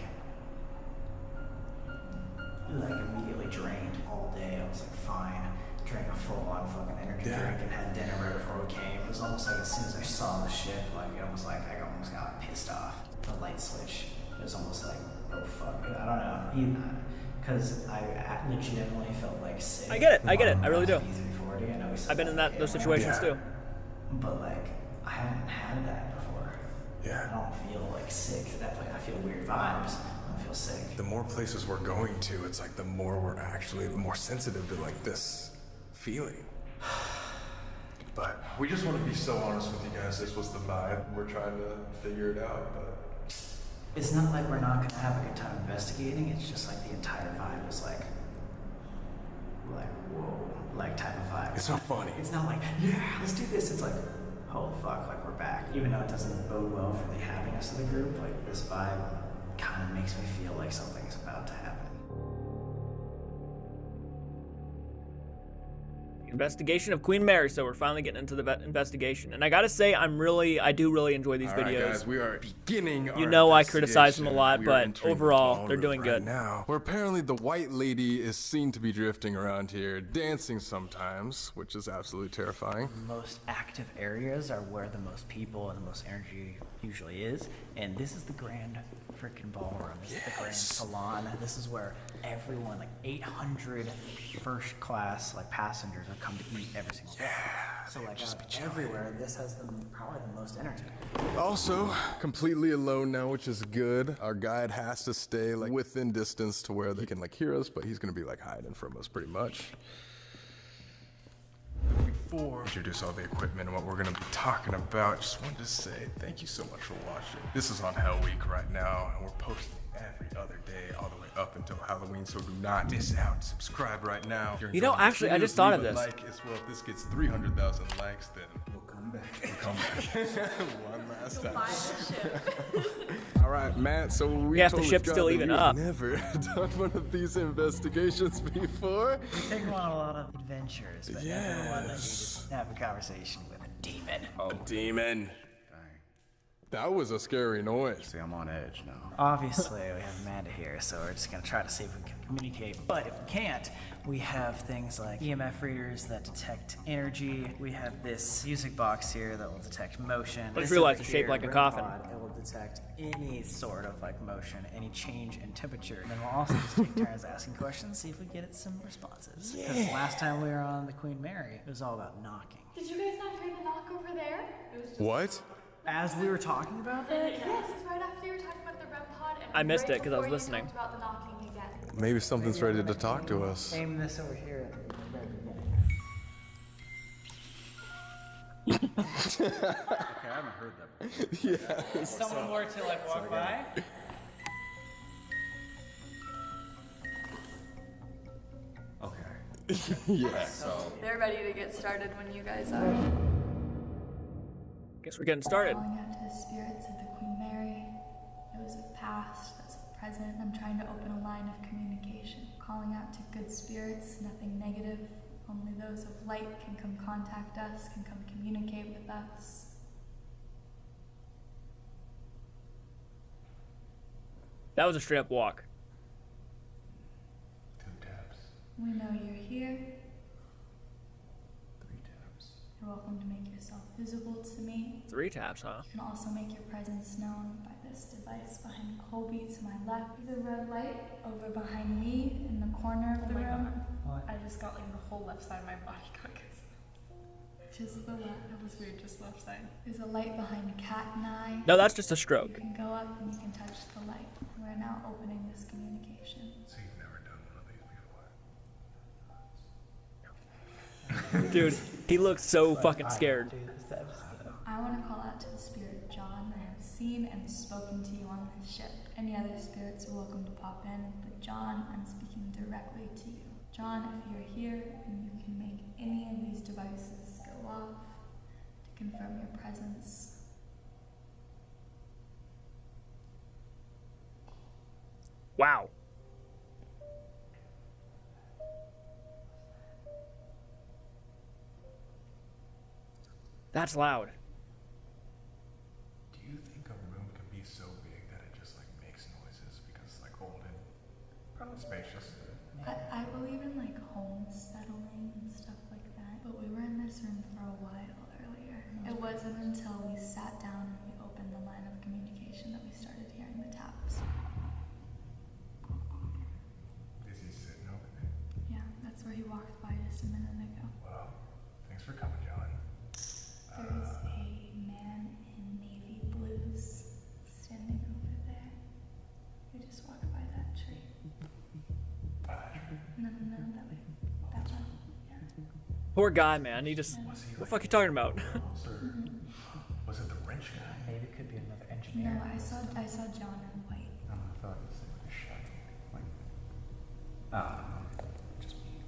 immediately drained all day. I was like fine, drank a full-on fucking energy drink and had dinner right before we came. It was almost like as soon as I saw the ship, like it was like I almost got pissed off. The light switch. It was almost like, oh fuck, I don't know, because I legitimately felt like sick. I get it. I really do. B340. I know we said I've been in that those situations Yeah. too. but like I haven't had that before. Yeah. I don't feel like sick at that point. I feel weird vibes. I'm I feel sick. The more places we're going to, it's like the more we're actually more sensitive to like this feeling. But we just want to be so honest with you guys. This was the vibe. We're trying to figure it out, but it's not like we're not gonna have a good time investigating. It's just like the entire vibe is like whoa, like type of vibe. It's not funny. It's not like, yeah, let's do this. It's like, holy fuck, like we're back. Even though it doesn't bode well for the happiness of the group, like this vibe kind of makes me feel like something's about to happen. Investigation of Queen Mary. So we're finally getting into the investigation, and I gotta say, I do really enjoy these all videos. right, guys, we are beginning. You know, I criticize them a lot, but overall, they're doing good. Now, where apparently the white lady is seen to be drifting around here, dancing sometimes, which is absolutely terrifying. The most active areas are where the most people and the most energy usually is, and this is the grand freaking ballroom. This is the grand salon. This is where everyone, like 800 first class like passengers have come to eat every single day. So like everywhere, this has probably the most energy. Also, completely alone now, which is good. Our guide has to stay like within distance to where they can like hear us, but he's gonna be like hiding from us pretty much. Before I introduce all the equipment and what we're gonna be talking about, just wanted to say thank you so much for watching. This is on Hell Week right now, and we're posting every other day all the way up until Halloween, so do not miss out. Subscribe right now. You know, actually, I just thought of this. Like as well. If this gets 300,000 likes, then we'll come back. We'll come back. One last time. All right, Matt. So we the ship's still even up. Never done one of these investigations before. We take them on a lot of adventures, but never one that you just have a conversation with a demon. A demon. That was a scary noise. See, I'm on edge now. Obviously, we have Amanda here, so we're just gonna try to see if we can communicate. But if we can't, we have things like EMF readers that detect energy. We have this music box here that will detect motion. I just realized it's shaped like a coffin. It will detect any sort of like motion, any change in temperature. And then we'll also just take turns asking questions, see if we get some responses. Because last time we were on the Queen Mary, it was all about knocking. Did you guys not hear the knock over there? It was just What? As we were talking about that? Yes, it's right after you were talking about the REM pod. And I missed right it because I was before you listening. talked about the knocking again. Maybe something's ready to talk to us. Aim this over here. Okay, I haven't heard that before. Yeah. If someone were to like walk by. Okay. Yeah. So They're ready to get started when you guys are. Guess we're getting started. Calling out to the spirits of the Queen Mary, those of past, those of present. I'm trying to open a line of communication. Calling out to good spirits, nothing negative. Only those of light can come contact us, can come communicate with us. That was a straight up walk. 2 taps. We know you're here. 3 taps. You're welcome to make yourself visible to me. 3 taps, huh? You can also make your presence known by this device behind Colby to my left. The red light over behind me in the corner of the room. I just got like the whole left side of my body got Just the left. That was weird, just left side. There's a light behind Kat and I. No, that's just a You stroke. can go up and you can touch the light. We're now opening this communication. So you've never done one of these before? Dude, he looks so fucking scared. I want to call out to the spirit John. I have seen and spoken to you on this ship. Any other spirits are welcome to pop in, but John, I'm speaking directly to you. John, if you're here and you can make any of these devices go off to confirm your presence. Wow. That's loud. Do you think a room can be so big that it just like makes noises because it's like old and probably spacious? I believe in like homes settling and stuff like that, but we were in this room for a while earlier. It wasn't until we sat down and we opened the line of communication that we started hearing the taps. Is he sitting over there? Yeah, that's where he walked by just a minute ago. Well, thanks for coming, John. There is a Poor guy, man. He just. What the fuck are you talking about? Was it the wrench guy? Maybe it could be another engineer. No, I saw John in white. I thought it was like a shadow. Like, just me.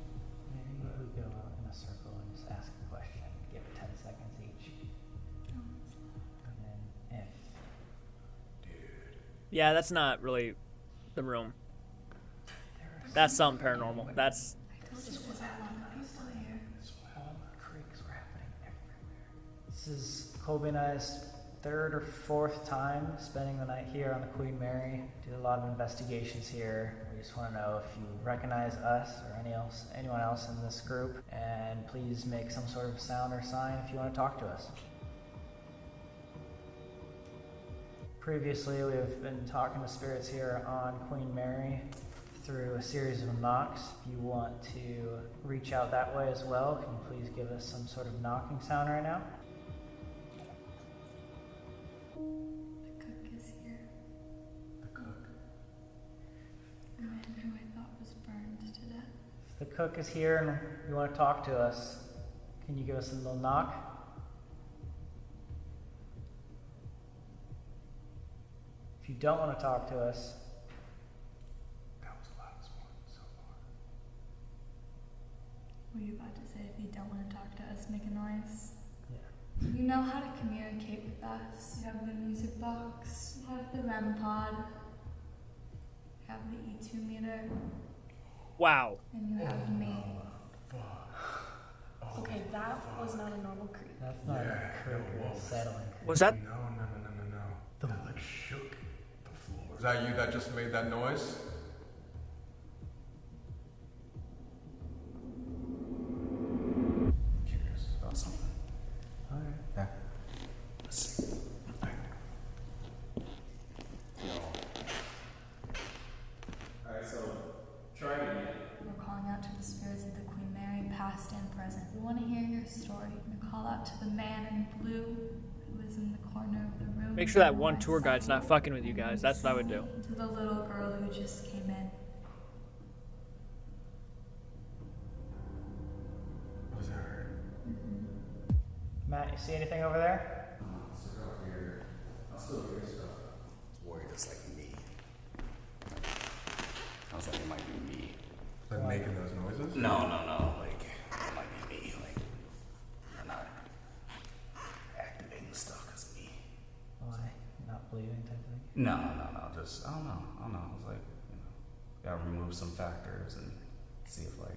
Maybe we go out in a circle and just ask a question. Give it 10 seconds each. And then if... Yeah, that's not really the room. That's something paranormal. That's. This is Colby and I's third or fourth time spending the night here on the Queen Mary. Do a lot of investigations here. We just want to know if you recognize us or anyone else in this group, and please make some sort of sound or sign if you want to talk to us. Previously, we have been talking to spirits here on Queen Mary through a series of knocks. If you want to reach out that way as well, can you please give us some sort of knocking sound right now? The cook is here. The cook. The man who I thought was burned to death. If the cook is here and you want to talk to us, can you give us a little knock? If you don't want to talk to us, That was the loudest one so far. Were you about to say if you don't want to talk to us, make a noise? yeah. You know how to communicate with us. You have the music box, you have the REM pod, you have the E2 meter, Wow. and you have me. Okay, that was not a normal creep. That's not a creep or a settling creep. Was that? No. That like shook the floor. Was that you that just made that noise? Curious about something. Alright. Yeah. Let's see. Alright, so try it again. We're calling out to the spirits of the Queen Mary, past and present. We want to hear your story. We're going to call out to the man in blue who is in the corner of the room. Make sure that one tour guide's not fucking with you guys. That's what I would do. To the little girl who just came in. Was that her? Matt, you see anything over there? I'll still hear stuff. Worried it's like me. I was like, it might be me. Like making those noises? No. Like, it might be me. Like, you're not activating the stuff because of me. Why? Not believing type thing? No. Just, I don't know. I was like, gotta remove some factors and see if, like,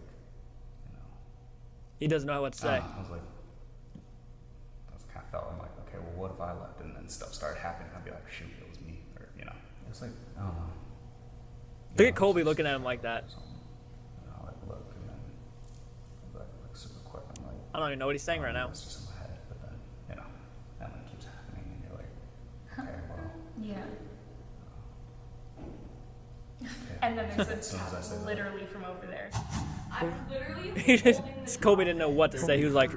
He doesn't know what to say. I was like, I'm like, okay, well, what if I left and then stuff started happening? I'd be like, shoot, it was me, or it's like, I don't know. Look at Colby looking at him like that. I like look and then like super quick. I'm like, I don't even know what he's saying right now. It's just in my head, but then and then it keeps happening, and you're like, okay, well. Yeah. Okay. And then there's As soon as I say that. literally from over there. I'm literally He just, holding the Colby didn't know what to say. He was like,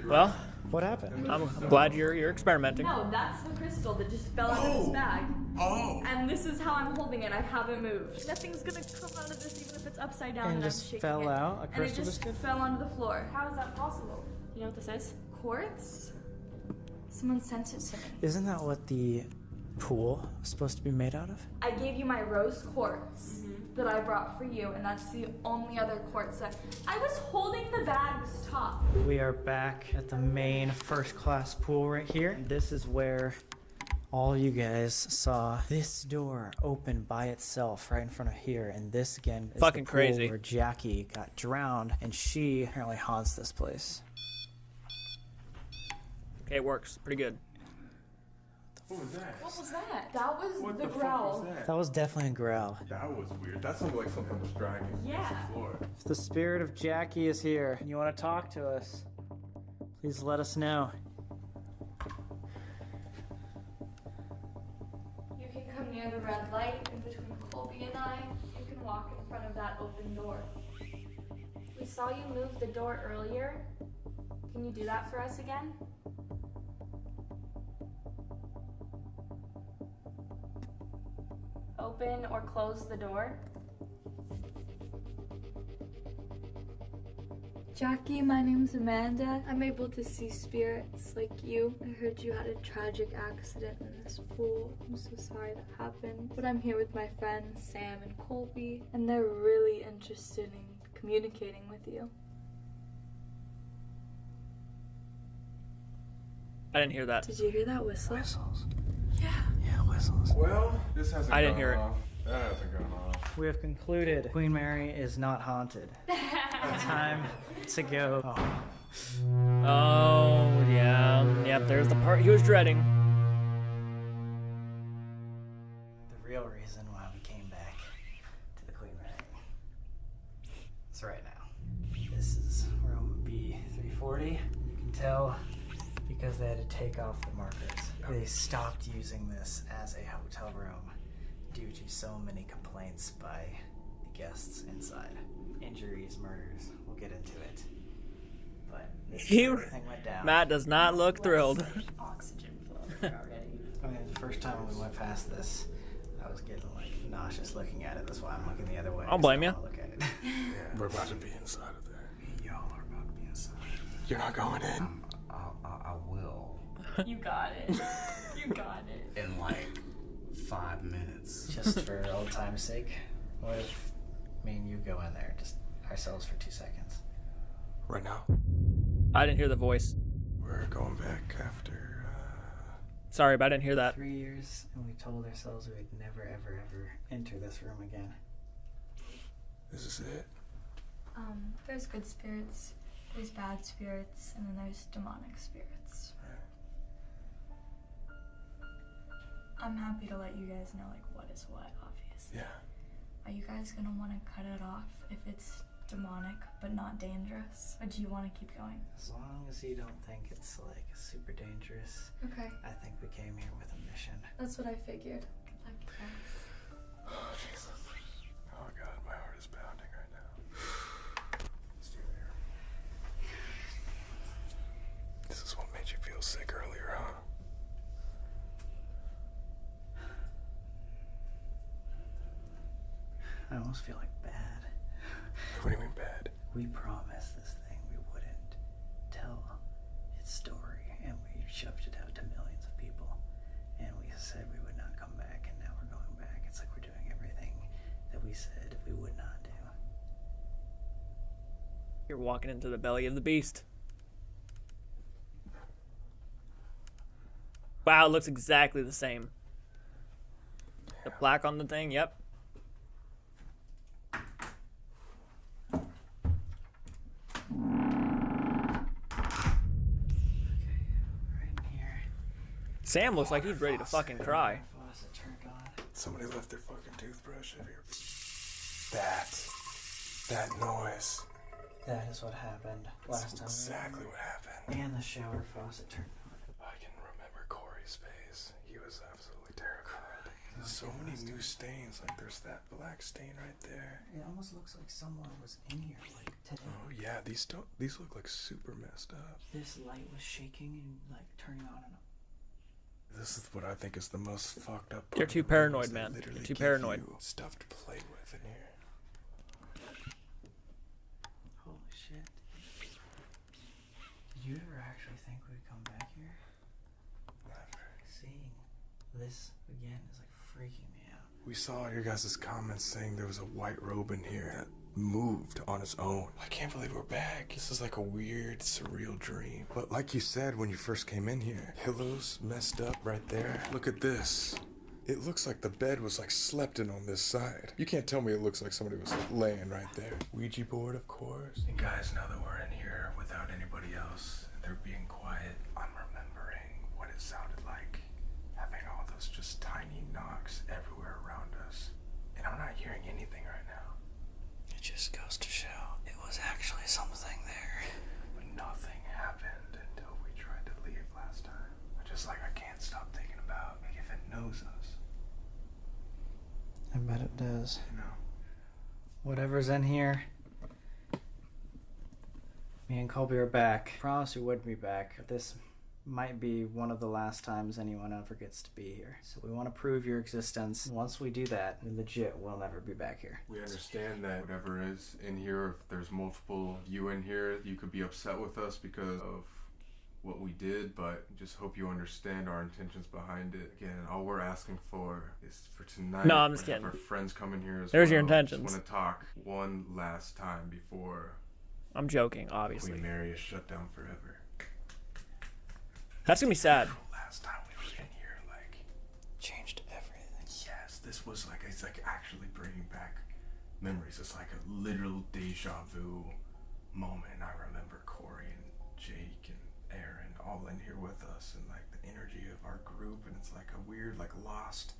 well, What happened? I'm glad you're experimenting. No, that's the crystal that just fell out of this bag. Oh! And this is how I'm holding it. I haven't moved. Nothing's gonna come out of this even if it's upside down And and, just I'm shaking fell it. out? A And it crystal just biscuit? fell onto the floor. How is that possible? You know what this is? Quartz? Someone sent it to me. Isn't that what the pool is supposed to be made out of? I gave you my rose quartz that I brought for you, and that's the only other quartz that I was holding the bag's top. We are back at the main first class pool right here. This is where all you guys saw this door open by itself right in front of here, and this again is Fucking the pool crazy. where Jackie got drowned, and she apparently haunts this place. Okay, it works. Pretty good. What was that? What was that? That was What the the fuck growl. was that? That was definitely a growl. That was weird. That sounded like something was dragging against the floor. If the spirit of Jackie is here and you want to talk to us, please let us know. You can come near the red light in between Colby and I. You can walk in front of that open door. We saw you move the door earlier. Can you do that for us again? Open or close the door. Jackie, my name's Amanda. I'm able to see spirits like you. I heard you had a tragic accident in this pool. I'm so sorry that happened. But I'm here with my friends Sam and Colby, and they're really interested in communicating with you. I didn't hear that. Did you hear that whistle? Whistles. Yeah. Yeah, whistles. Well, this hasn't I didn't gone hear it. off. That hasn't gone off. We have concluded Queen Mary is not haunted. Time to go home. Oh, yeah. Yep, there's the part he was dreading. The real reason why we came back to the Queen Mary is right now. This is room B340. You can tell because they had to take off the markers. They stopped using this as a hotel room due to so many complaints by the guests inside. Injuries, murders, we'll get into it. But this is where everything went down. Matt does not look thrilled. Oxygen flow already. I mean, the first time we went past this, I was getting like nauseous looking at it. That's why I'm looking the other way. I'll blame you. Look at it. Yeah, we're about to be inside of there. Y'all are about to be inside. You're not going in? I will. You got it. You got it. In like 5 minutes. Just for old time's sake, what if me and you go in there, just ourselves for 2 seconds? Right now? I didn't hear the voice. We're going back after, Sorry, but I didn't hear that. 3 years, and we told ourselves we would never, ever, ever enter this room again. This is it? There's good spirits, there's bad spirits, and then there's demonic spirits. I'm happy to let you guys know like what is what, obviously. Yeah. Are you guys gonna want to cut it off if it's demonic but not dangerous? Or do you want to keep going? As long as you don't think it's like super dangerous. Okay. I think we came here with a mission. That's what I figured. Good luck, guys. Oh, Jesus. Oh, God, my heart is pounding right now. Stay there. This is what made you feel sick earlier, huh? I almost feel like bad. What do you mean bad? We promised this thing we wouldn't tell its story, and we shoved it out to millions of people. And we said we would not come back, and now we're going back. It's like we're doing everything that we said we would not do. You're walking into the belly of the beast. Wow, it looks exactly the same. The plaque on the thing, yep. Sam looks like he's ready to fucking cry. Faucet turned on. Somebody left their fucking toothbrush in here. That noise. That is what happened last time. Exactly what happened. And the shower faucet turned on. I can remember Corey's face. He was absolutely terrified. There's so many new stains. Like there's that black stain right there. It almost looks like someone was in here like today. Oh yeah, these look like super messed up. This light was shaking and like turning on and off. This is what I think is the most fucked up part. You're too paranoid, man. You're too paranoid. Stuff to play with in here. Holy shit. Did you ever actually think we'd come back here? Never. Seeing this again is like freaking me out. We saw your guys' comments saying there was a white robe in here that moved on its own. I can't believe we're back. This is like a weird, surreal dream. But like you said when you first came in here, pillows messed up right there. Look at this. It looks like the bed was like slept in on this side. You can't tell me it looks like somebody was laying right there. Ouija board, of course. And guys, now that we're in here without anybody else, and they're being quiet, I'm remembering what it sounded like. Having all those just tiny knocks everywhere around us. And I'm not hearing anything right now. It just goes to show it was actually something there. But nothing happened until we tried to leave last time. I can't stop thinking about if it knows us. I bet it does. You know? Whatever's in here. Me and Colby are back. Promise we would be back. But this might be one of the last times anyone ever gets to be here. So we want to prove your existence. Once we do that, we legit will never be back here. We understand that whatever is in here, if there's multiple of you in here, you could be upset with us because of what we did, but just hope you understand our intentions behind it. Again, all we're asking for is for tonight. No, I'm just kidding. Our friends come in here as There's well. your intentions. Just want to talk one last time before I'm joking, obviously. Queen Mary is shut down forever. That's gonna be sad. Last time we were in here, like, changed everything. Yes, this was like, it's like actually bringing back memories. It's like a literal deja vu moment. I remember Corey and Jake and Aaron all in here with us, and like the energy of our group, and it's like a weird, like lost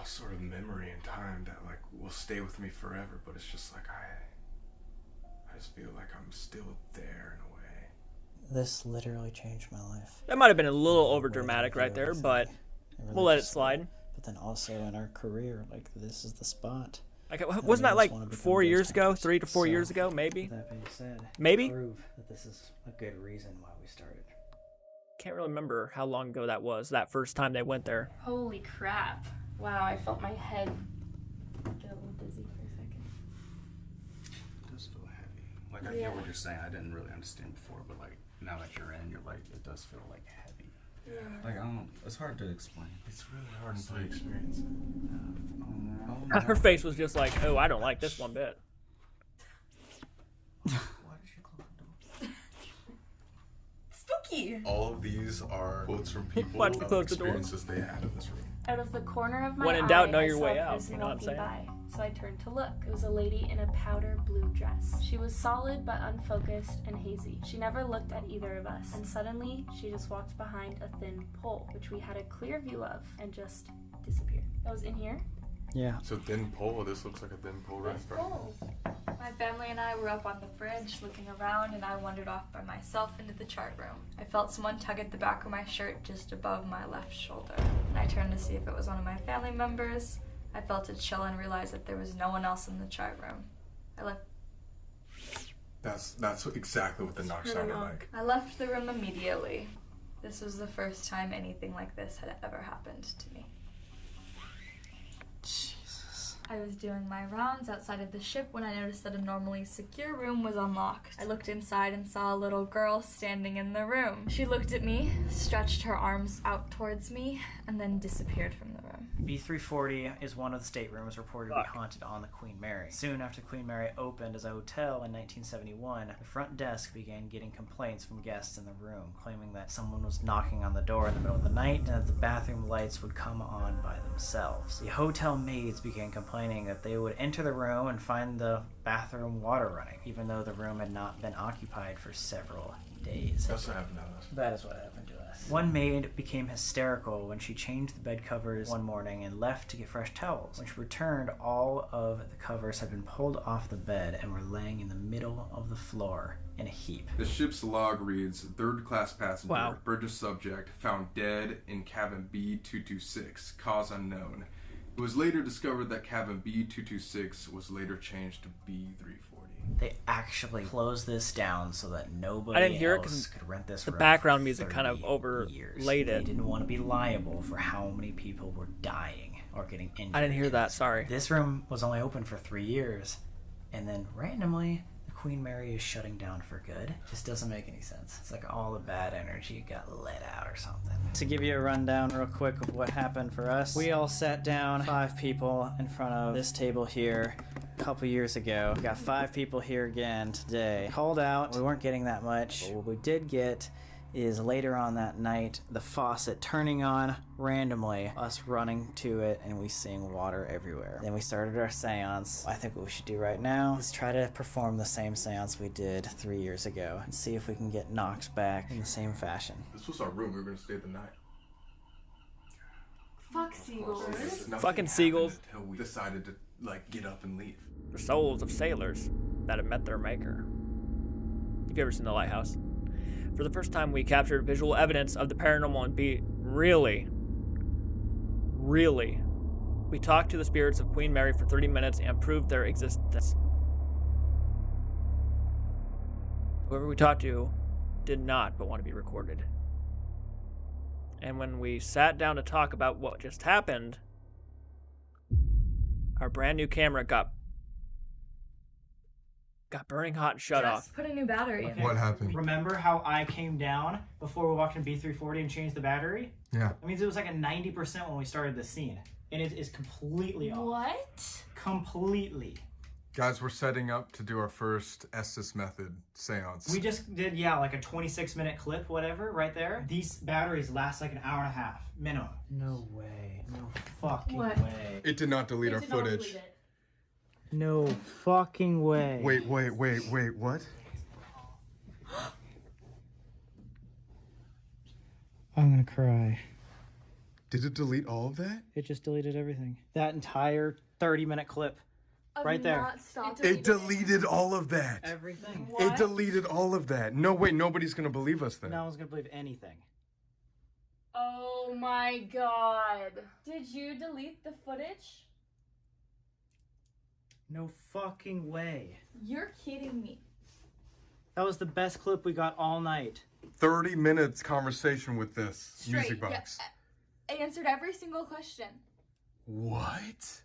sort of memory in time that like will stay with me forever. But it's just like I just feel like I'm still there in a way. This literally changed my life. That might have been a little over dramatic right there, but we'll let it slide. But then also in our career, like, this is the spot. Like, wasn't that like 4 years ago, 3 to 4 years ago, maybe? That being said, maybe prove that this is a good reason why we started. Can't really remember how long ago that was. That first time they went there. Holy crap! Wow, I felt my head get a little dizzy for a second. It does feel heavy. Like, I get what you're saying. I didn't really understand before, but like now that you're in, you're like, it does feel like heavy. Yeah. Like, I don't. It's hard to explain. It's really hard to experience it. Her face was just like, oh, I don't like this one bit. Why did she close the door? Spooky! All of these are quotes from people Why'd you of close the door? experiences they had in this room. Out of the corner of my When in eye, doubt, know I your saw way a out, person you know what I'm walking saying? by, so I turned to look. It was a lady in a powder blue dress. She was solid but unfocused and hazy. She never looked at either of us, and suddenly she just walked behind a thin pole, which we had a clear view of, and just disappeared. That was in here? Yeah. So thin pole. This looks like a thin pole right there. My family and I were up on the bridge looking around, and I wandered off by myself into the chart room. I felt someone tug at the back of my shirt just above my left shoulder. And I turned to see if it was one of my family members. I felt a chill and realized that there was no one else in the chart room. I left. That's exactly what the knock sounded like. I left the room immediately. This was the first time anything like this had ever happened to me. I was doing my rounds outside of the ship when I noticed that a normally secure room was unlocked. I looked inside and saw a little girl standing in the room. She looked at me, stretched her arms out towards me, and then disappeared from the room. B340 is one of the staterooms reported to be haunted on the Queen Mary. Soon after Queen Mary opened as a hotel in 1971, the front desk began getting complaints from guests in the room, claiming that someone was knocking on the door in the middle of the night and that the bathroom lights would come on by themselves. The hotel maids began complaining that they would enter the room and find the bathroom water running, even though the room had not been occupied for several days. That's what happened to us. That is what happened to us. One maid became hysterical when she changed the bed covers one morning and left to get fresh towels. When she returned, all of the covers had been pulled off the bed and were laying in the middle of the floor in a heap. The ship's log reads, third-class passenger, Wow. British subject, found dead in cabin B226, cause unknown. It was later discovered that cabin B226 was later changed to B340. They actually closed this down so that nobody I didn't hear it else 'cause could rent this the room background for music kind of 30 overlaid years. it. They didn't want to be liable for how many people were dying or getting injured. I didn't hear that, sorry. This room was only open for 3 years, and then randomly, the Queen Mary is shutting down for good. Just doesn't make any sense. It's like all the bad energy got let out or something. To give you a rundown real quick of what happened for us, we all sat down, 5 people in front of this table here a couple years ago. We got 5 people here again today. Called out, we weren't getting that much. But what we did get is later on that night, the faucet turning on randomly, us running to it, and we seeing water everywhere. Then we started our seance. I think what we should do right now is try to perform the same seance we did 3 years ago and see if we can get Knox back in the same fashion. This was our room. We were going to stay the night. Fuck seagulls. Nothing Fucking happened seagulls. Until we decided to, like, get up and leave. The souls of sailors that have met their maker. Have you ever seen The Lighthouse? For the first time, we captured visual evidence of the paranormal and really, we talked to the spirits of Queen Mary for 30 minutes and proved their existence. Whoever we talked to did not but want to be recorded. And when we sat down to talk about what just happened, our brand new camera got burning hot and shut off. Just put a new battery in. What happened? Remember how I came down before we walked in B340 and changed the battery? Yeah. That means it was like a 90% when we started the scene. And it is completely off. What? Completely. Guys, we're setting up to do our first Estes method seance. We just did, yeah, like a 26-minute clip, whatever, right there. These batteries last like an hour and a half, minimum. No way. No fucking way. It did not delete our footage. No fucking way. Wait, what? I'm gonna cry. Did it delete all of that? It just deleted everything. That entire 30-minute clip. Right there. It deleted all of that. Everything. It deleted all of that. No, wait, nobody's gonna believe us then. No one's gonna believe anything. Oh my god. Did you delete the footage? No fucking way. You're kidding me. That was the best clip we got all night. 30 minutes conversation with this music Yeah, box. I answered every single question. What?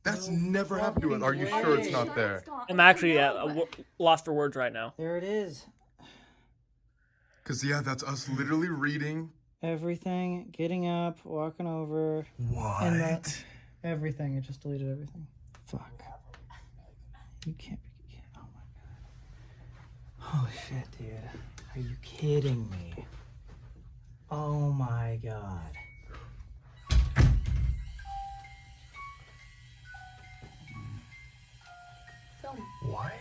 That's never happened to us. Are you sure it's not there? I'm actually lost for words right now. There it is. Because, yeah, that's us literally reading. Everything, getting up, walking over. What? And everything. It just deleted everything. Fuck. You can't be. Oh my god. Holy shit, dude. Are you kidding me? Oh my god. What?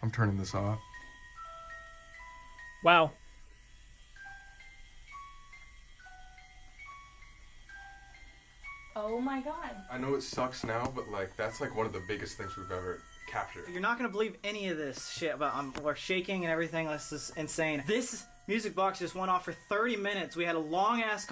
I'm turning this off. Wow. Oh my god. I know it sucks now, but like that's like one of the biggest things we've ever captured. You're not gonna believe any of this shit, but we're shaking and everything. This is insane. This music box just went off for 30 minutes. We had a long ass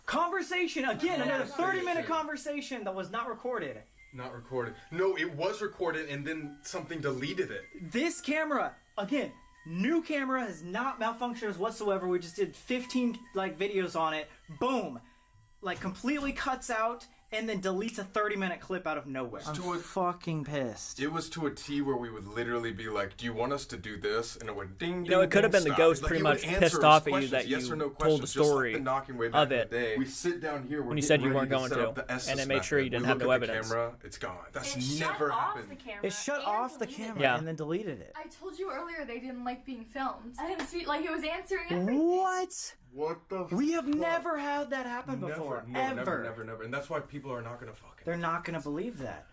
conversation again. Another 30-minute conversation that was not recorded. Not recorded. No, it was recorded and then something deleted it. This camera, again, new camera, has not malfunctioned whatsoever. We just did 15 like videos on it. Boom. Like completely cuts out and then deletes a 30-minute clip out of nowhere. I'm fucking pissed. It was to a T where we would literally be like, do you want us to do this? And it would ding, ding, You know, it could have been the stop. ghost Like, pretty it would much answer pissed us off at you questions, that yes you or no told the questions, just story like the knocking way back of in it the day. We sit down here, when you said you weren't going to, and it made sure you didn't have no evidence. Camera, it's gone. That's It never shut off happened. the camera. It shut off the camera Yeah. and then deleted it. I told you earlier they didn't like being filmed. I didn't speak like it was answering everything. What? What the We have never had that happen before. No, ever. never. And that's why people are not gonna fucking. They're not gonna believe that.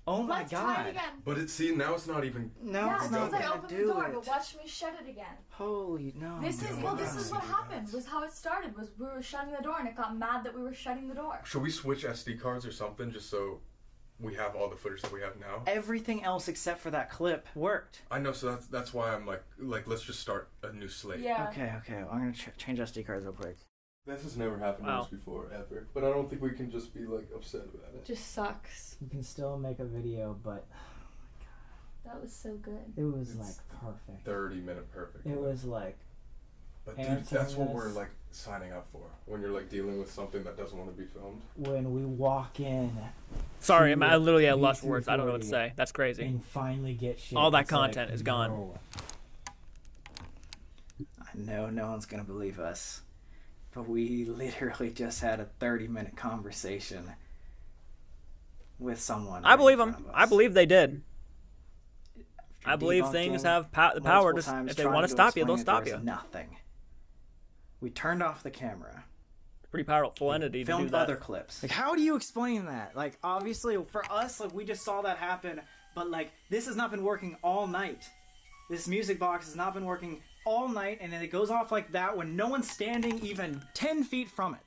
Oh my Let's god. try it again. But now it's not even. No, Yeah, it's as not soon as I gonna open do the door, it. but watch me shut it again. Holy no. This is what happened. Was how it started. Was we were shutting the door and it got mad that we were shutting the door. Should we switch SD cards or something just so we have all the footage that we have now? Everything else except for that clip worked. I know, so that's why I'm like let's just start a new slate. Yeah. Okay. I'm gonna change SD cards real quick. This has never happened to us before, ever. But I don't think we can just be like upset about it. Just sucks. You can still make a video, but That was so good. it was like perfect. 30-minute perfect. It was like. But dude, that's what we're like signing up for when you're like dealing with something that doesn't want to be filmed. When we walk in. Sorry, I literally had lost for words. I don't know what to say. That's crazy. And finally get shit. All that It's like, content is gone. no. I know no one's gonna believe us, but we literally just had a 30-minute conversation with someone. I believe right in them. front of I us. believe they did. I After believe things debunking have the power multiple to, times if they trying want to stop you, explain they'll it, stop there you. was Nothing. We turned off the camera. Pretty powerful entity to do Filmed that. other clips. Like, how do you explain that? Like, obviously, for us, like, we just saw that happen, but like, this has not been working all night. This music box has not been working all night, and then it goes off like that when no one's standing even 10 feet from it.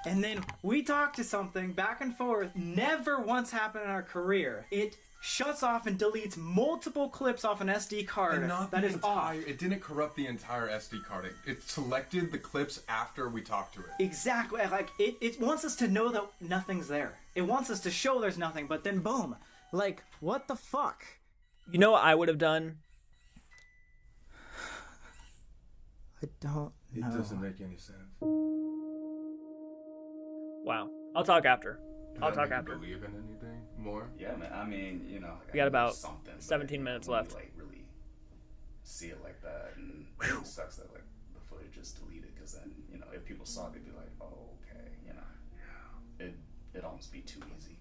And then we talk to something back and forth. Never once happened in our career. It shuts off and deletes multiple clips off an SD card. And not that the is entire, off. it didn't corrupt the entire SD card. It selected the clips after we talked to it. Exactly. Like, it wants us to know that nothing's there. It wants us to show there's nothing, but then boom. Like, what the fuck? You know what I would have done? I don't know. It doesn't make any sense. Wow. I'll talk after. Does I'll that talk make you after. believe in anything more? Yeah, man. I mean, you know, We got about something, but 17 minutes when you, left. like, really see it like that, and it sucks that like the footage is deleted, because then, you know, if people saw it, they'd be like, oh, okay, you know, it'd almost be too easy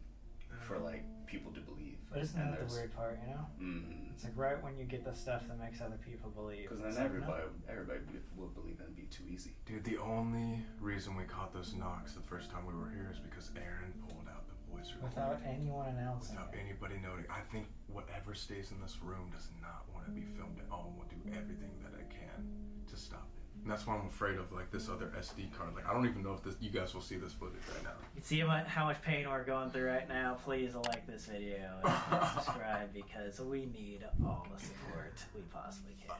for like people to believe. But isn't And that the there's- weird part, you know? Mm-hmm. It's like right when you get the stuff that makes other people believe. Because it's then like, no. everybody would believe it'd be too easy. Dude, the only reason we caught those knocks the first time we were here is because Aaron pulled out the voice recorder. Without anyone announcing Without it. anybody noting. I think whatever stays in this room does not want to be filmed at all. Will do everything that it can to stop it. And that's why I'm afraid of like this other SD card. Like I don't even know if you guys will see this footage right now. You see how much pain we're going through right now. Please like this video and subscribe because we need all the support we possibly can.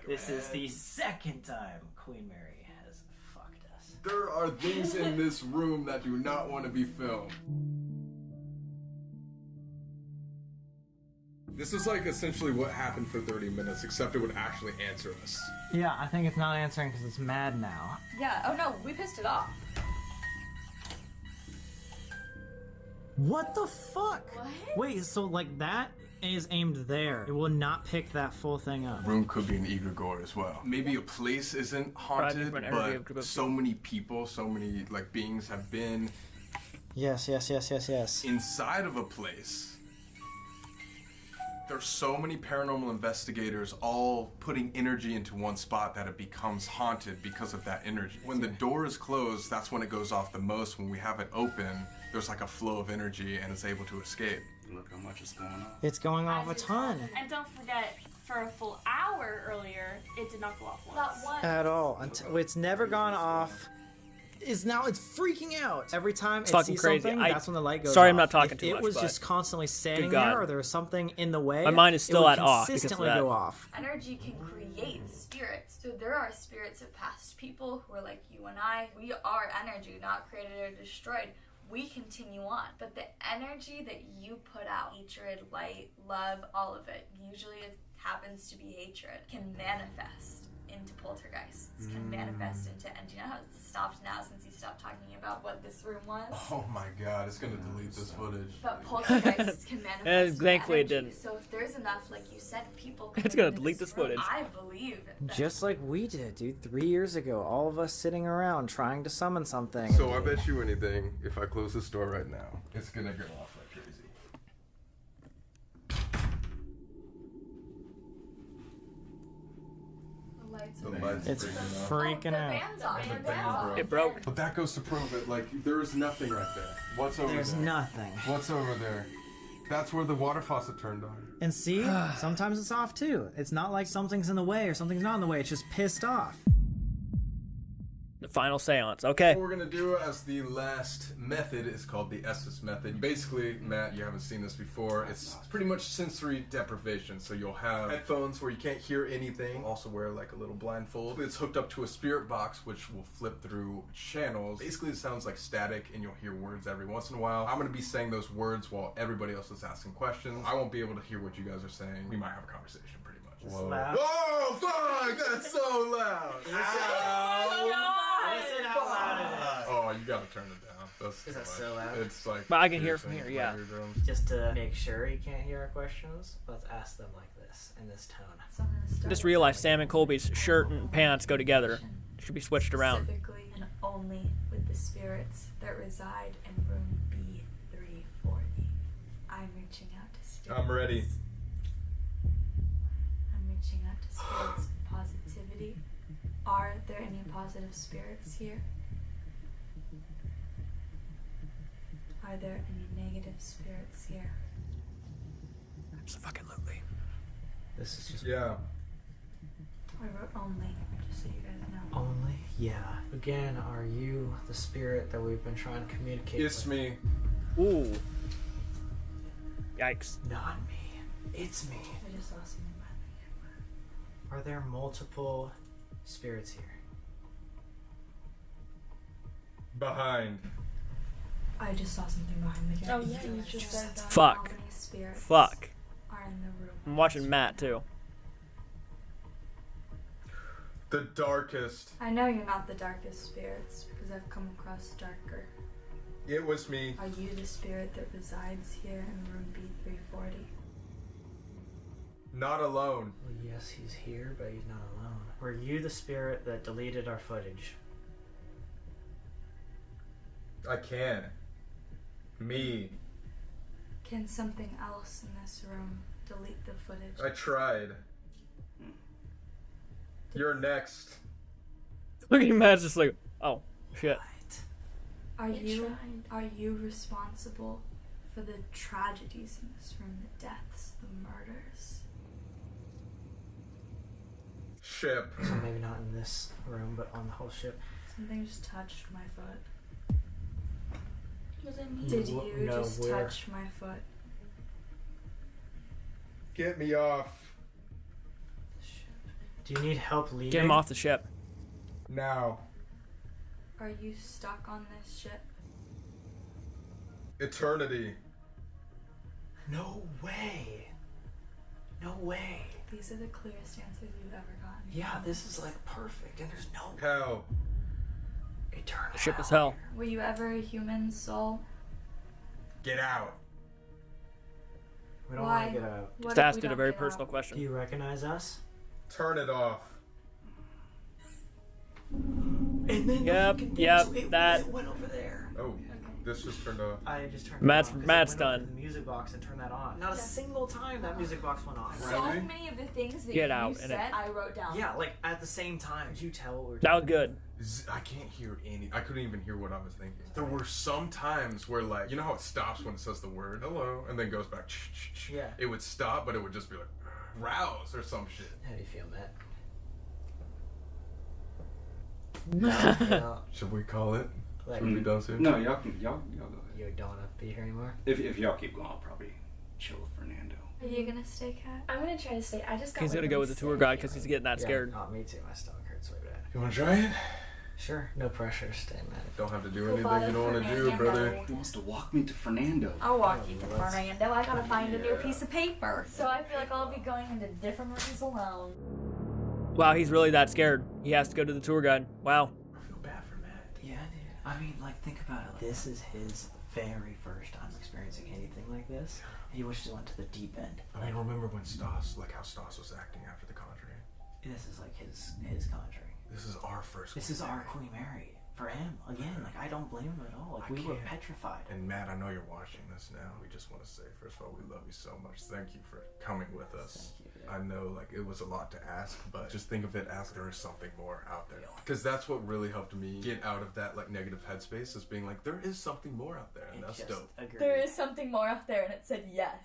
This is the second time Queen Mary has fucked us. There are things in this room that do not want to be filmed. This is like essentially what happened for 30 minutes, except it would actually answer us. Yeah, I think it's not answering because it's mad now. Yeah, oh no, we pissed it off. What the fuck? What? Wait, so like that is aimed there. It will not pick that full thing up. Room could be an egregore as well. Maybe a place isn't haunted, different energy of but so many people, so many like beings have been Yes. inside of a place. There's so many paranormal investigators all putting energy into one spot that it becomes haunted because of that energy. When the door is closed, that's when it goes off the most. When we have it open, there's like a flow of energy and it's able to escape. Look how much is going on. It's going off a ton. And don't forget, for a full hour earlier, it did not go off once. Not one. At all. Until it's never gone off. It's freaking out. Every time it fucking sees crazy. something, that's when the light goes Sorry, off. I'm not talking If too it much, was but just constantly standing good God. there or there was something in the way, My mind is still it would at awe because of consistently that. go off. Energy can create spirits. So there are spirits of past people who are like you and I. We are energy, not created or destroyed. We continue on. But the energy that you put out, hatred, light, love, all of it, usually it happens to be hatred, can manifest into poltergeists, can manifest into, and you know how it's stopped now since you stopped talking about what this room was? Oh my god, it's gonna delete this footage. But poltergeists can manifest into thankfully it energy. didn't. So if there's enough, like you said, people It's coming gonna into delete this room, footage. I believe that. Just like we did, dude, 3 years ago. All of us sitting around trying to summon something. So I bet you anything, if I close this door right now, it's gonna go off like crazy. The lights It's freaking freaking out. Fans on. The Fans fan on. broke. It broke. But that goes to prove it. Like, there is nothing right there. What's over There's there? nothing. What's over there? That's where the water faucet turned on. And see, sometimes it's off too. It's not like something's in the way or something's not in the way. It's just pissed off. The final seance. Okay. What we're gonna do as the last method is called the Estes method. Basically, Matt, you haven't seen this before. It's pretty much sensory deprivation. So you'll have headphones where you can't hear anything. Also wear like a little blindfold. It's hooked up to a spirit box which will flip through channels. Basically, it sounds like static and you'll hear words every once in a while. I'm gonna be saying those words while everybody else is asking questions. I won't be able to hear what you guys are saying. We might have a conversation pretty much. Whoa. Loud. Oh, fuck! That's so loud! Listen how loud it is. Oh, you gotta turn it down. That's Is too that much. so loud? It's like. But I can hear from piercing here, yeah. my eardrums. Just to make sure he can't hear our questions, let's ask them like this, in this tone. So I'm gonna start Just realized Sam and Colby's shirt and pants go together. Should be switched around. specifically and only with the spirits that reside in room B340. I'm reaching out to spirits. I'm ready. I'm reaching out to spirits of positivity. Are there any positive spirits here? Are there any negative spirits here? Absolutely. This is just Yeah. I wrote only, just so you guys know. only. Yeah. Again, are you the spirit that we've been trying to communicate It's with? me. Ooh. Yikes. Not me. It's me. I just saw something behind the camera. Are there multiple spirits here? Behind. I just saw something behind the camera. Oh, yeah, you just said that. Fuck. How many spirits Fuck. are in the room? I'm watching Matt too. The darkest. I know you're not the darkest spirits because I've come across darker. It was me. Are you the spirit that resides here in room B340? Not alone. Well, yes, he's here, but he's not alone. Were you the spirit that deleted our footage? I can. Me. Can something else in this room delete the footage? I tried. You're next. Look at Matt's just like, oh, shit. Are you responsible for the tragedies in this room, the deaths, the murders? Ship. So maybe not in this room, but on the whole ship. Something just touched my foot. What does it mean? Did you just touch my foot? Get me off. Do you need help leaving? Get him off the ship. Now. Are you stuck on this ship? Eternity. No way. No way. These are the clearest answers you've ever gotten. Yeah, this is like perfect, and there's no Hell. eternal. The ship is hell. Were you ever a human soul? Get out. We don't Why? want to get out. Just asked it a very personal question. Do you recognize us? Turn it off. And then Yep, that. went over there. Oh, this just turned off. I just turned Matt's- it on 'cause Matt's I went over done. to the music box and turned that on. Not a single time that music box went on. So many of the things that Get you out, and said, I wrote down. Yeah, like at the same time. Did you tell what we were That was good. I can't hear any. I couldn't even hear what I was thinking. There were some times where, like, you know how it stops when it says the word hello and then goes back. Yeah. It would stop, but it would just be like rouse or some shit. How do you feel, Matt? No. Should we call it? Like, Should we be done soon? No, y'all go ahead. you don't want to be here anymore? If y'all keep going, I'll probably chill with Fernando. Are you gonna stay, Kat? I'm gonna try to stay. I just got. He's like, gonna go with the tour guide because he's getting that scared. Oh, me too. My stomach hurts way bad. You want to try it? Sure. No pressure. Stay, Matt. Don't have to do anything you don't want to do, brother. He wants to walk me to Fernando. I'll walk you to Fernando. I gotta find a new piece of paper. So I feel like I'll be going into different rooms alone. Wow, he's really that scared. He has to go to the tour guide. Wow. I feel bad for Matt. Yeah, dude. I mean, like, think about it. This is his very first time experiencing anything like this. He wishes he went to the deep end. I mean, remember when Stas, like how Stas was acting after The Conjuring? This is like his Conjuring. This is our first. This is our Queen Mary. For him, again, like, I don't blame him at all. Like, we were petrified. And Matt, I know you're watching this now. We just want to say, first of all, we love you so much. Thank you for coming with us. Thank you. I know, like, it was a lot to ask, but just think of it as there is something more out there. Because that's what really helped me get out of that, like, negative headspace, is being like, there is something more out there, and that's dope. There is something more out there, and it said yes.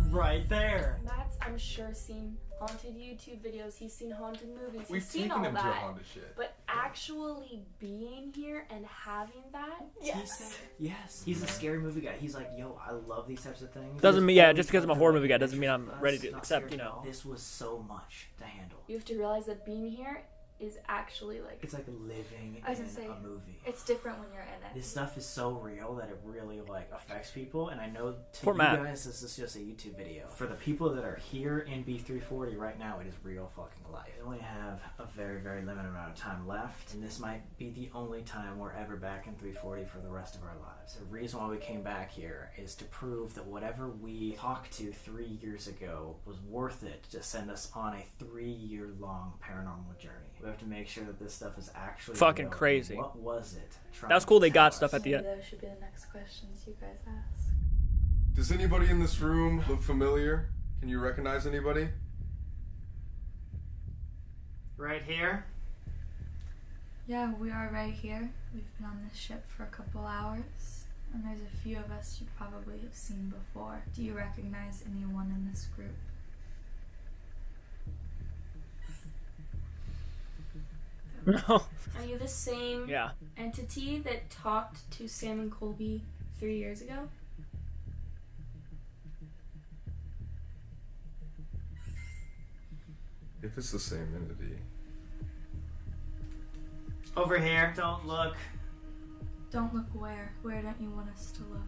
Right there. Matt's, I'm sure, seen haunted YouTube videos. He's seen haunted movies. We've He's seen taken all him to that. haunted shit. But actually being here and having that, Yes. Yes. He's a scary movie guy. He's like, yo, I love these types of things. Doesn't mean, yeah, just because I'm a horror movie guy doesn't mean I'm ready to Not accept, scared you at know. all. This was so much to handle. you have to realize that being here is actually like. It's like living I was in gonna say, a movie. it's different when you're in it. This stuff is so real that it really, like, affects people, and I know to Poor you Matt. guys this is just a YouTube video. For the people that are here in B340 right now, it is real fucking life. We only have a very, very limited amount of time left, and this might be the only time we're ever back in 340 for the rest of our lives. The reason why we came back here is to prove that whatever we talked to 3 years ago was worth it to send us on a 3-year-long paranormal journey. We have to make sure that this stuff is actually Fucking real. crazy. What was it? That was cool they got stuff at the Maybe end. those should be the next questions you guys ask. Does anybody in this room look familiar? Can you recognize anybody? Right here? Yeah, we are right here. We've been on this ship for a couple hours, and there's a few of us you probably have seen before. Do you recognize anyone in this group? No. Are you the same Yeah. entity that talked to Sam and Colby 3 years ago? If it's the same entity. Over here. Don't look. Don't look where. Where don't you want us to look?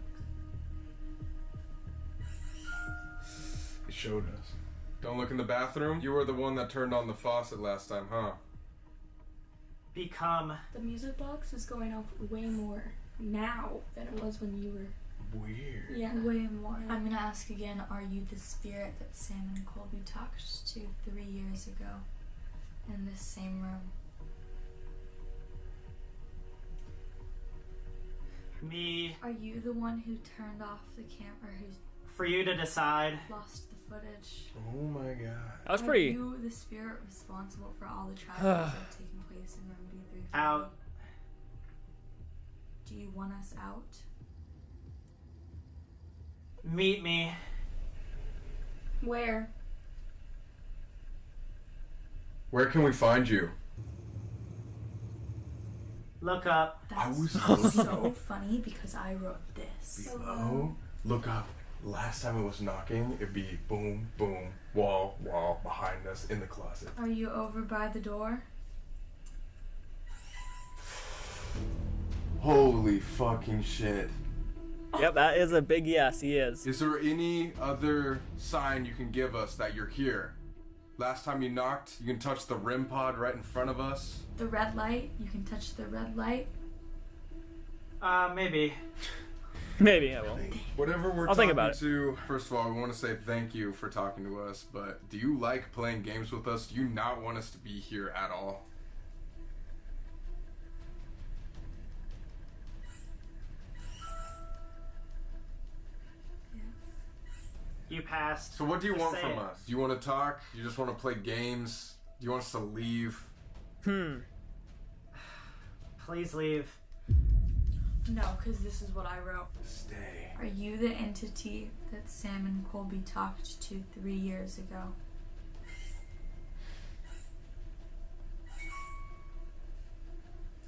It showed us. Don't look in the bathroom? You were the one that turned on the faucet last time, huh? Become. The music box is going off way more now than it was when you were. Weird. Yeah. Way more. Yeah. I'm gonna ask again, are you the spirit that Sam and Colby talked to 3 years ago in this same room? Me. Are you the one who turned off the camera, who For you to decide. lost the footage? Oh my god. That was pretty. Are you the spirit responsible for all the tragedies that have taken place in room B340? Out. Do you want us out? Meet me. Where? Where can we find you? Look up. That's was so funny because I wrote this. Below, look up. Last time it was knocking, it'd be boom, boom, wall, wall, behind us in the closet. Are you over by the door? Holy fucking shit. Yep, that is a big yes. He is. Is there any other sign you can give us that you're here? Last time you knocked, you can touch the REM pod right in front of us. The red light? You can touch the red light? Maybe. Maybe I will. Whatever we're I'll think talking about it. to, first of all, we want to say thank you for talking to us, but do you like playing games with us? Do you not want us to be here at all? You passed. So what do you want Say from it. us? Do you want to talk? Do you just want to play games? Do you want us to leave? Please leave. No, because this is what I wrote. Stay. Are you the entity that Sam and Colby talked to 3 years ago?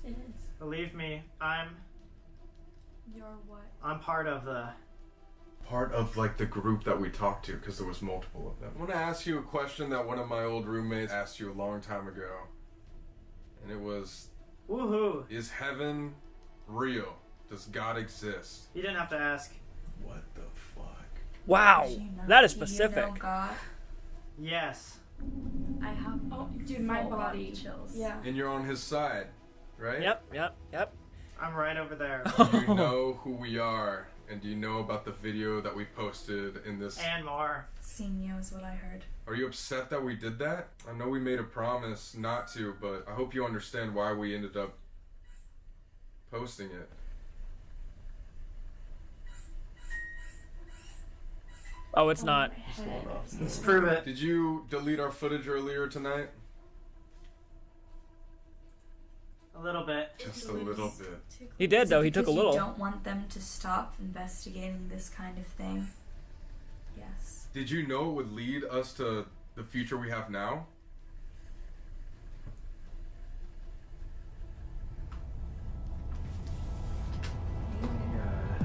It is. Believe me, You're what? I'm part of the. Part of like the group that we talked to, because there was multiple of them. I want to ask you a question that one of my old roommates asked you a long time ago. And it was, Woohoo! is heaven real? Does God exist? You didn't have to ask. What the fuck? Wow, Do you know- that is do you know specific. God? Yes. I have Dude, my full body chills. Yeah. And you're on his side, right? Yep. I'm right over there. Do you know who we are? And do you know about the video that we posted in this? And more. Seen you is what I heard. Are you upset that we did that? I know we made a promise not to, but I hope you understand why we ended up posting it. Oh, it's not. Let's prove it. Did you delete our footage earlier tonight? A little bit. Just a little bit. He did though. He Because took a little. You don't want them to stop investigating this kind of thing. Yes. Did you know it would lead us to the future we have now?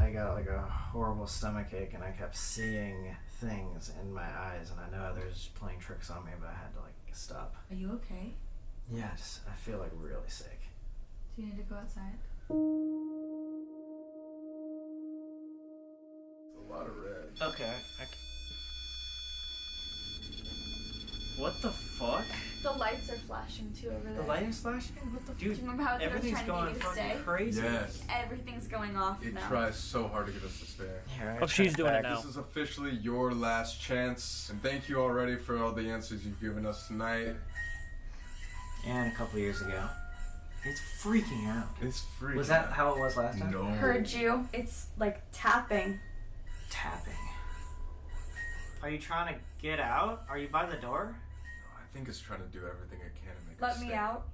I got like a horrible stomachache and I kept seeing things in my eyes and I know others playing tricks on me, but I had to like stop. Are you okay? Yeah, I feel like really sick. Do you need to go outside? A lot of red. Okay. What the fuck? The lights are flashing too over there. The lighting's flashing? What the Do you fuck? remember how it's Everything's trying to going get you to fucking stay? crazy. Yes. Everything's going off It now. tries so hard to get us to stay. Oh, she's doing it now. This is officially your last chance. And thank you already for all the answers you've given us tonight. And a couple years ago. It's freaking out. It's freaking Was that out. how it was last time? No. Heard you. It's like tapping. Tapping. Are you trying to get out? Are you by the door? I think it's trying to do everything it can to make us Let stay. me out.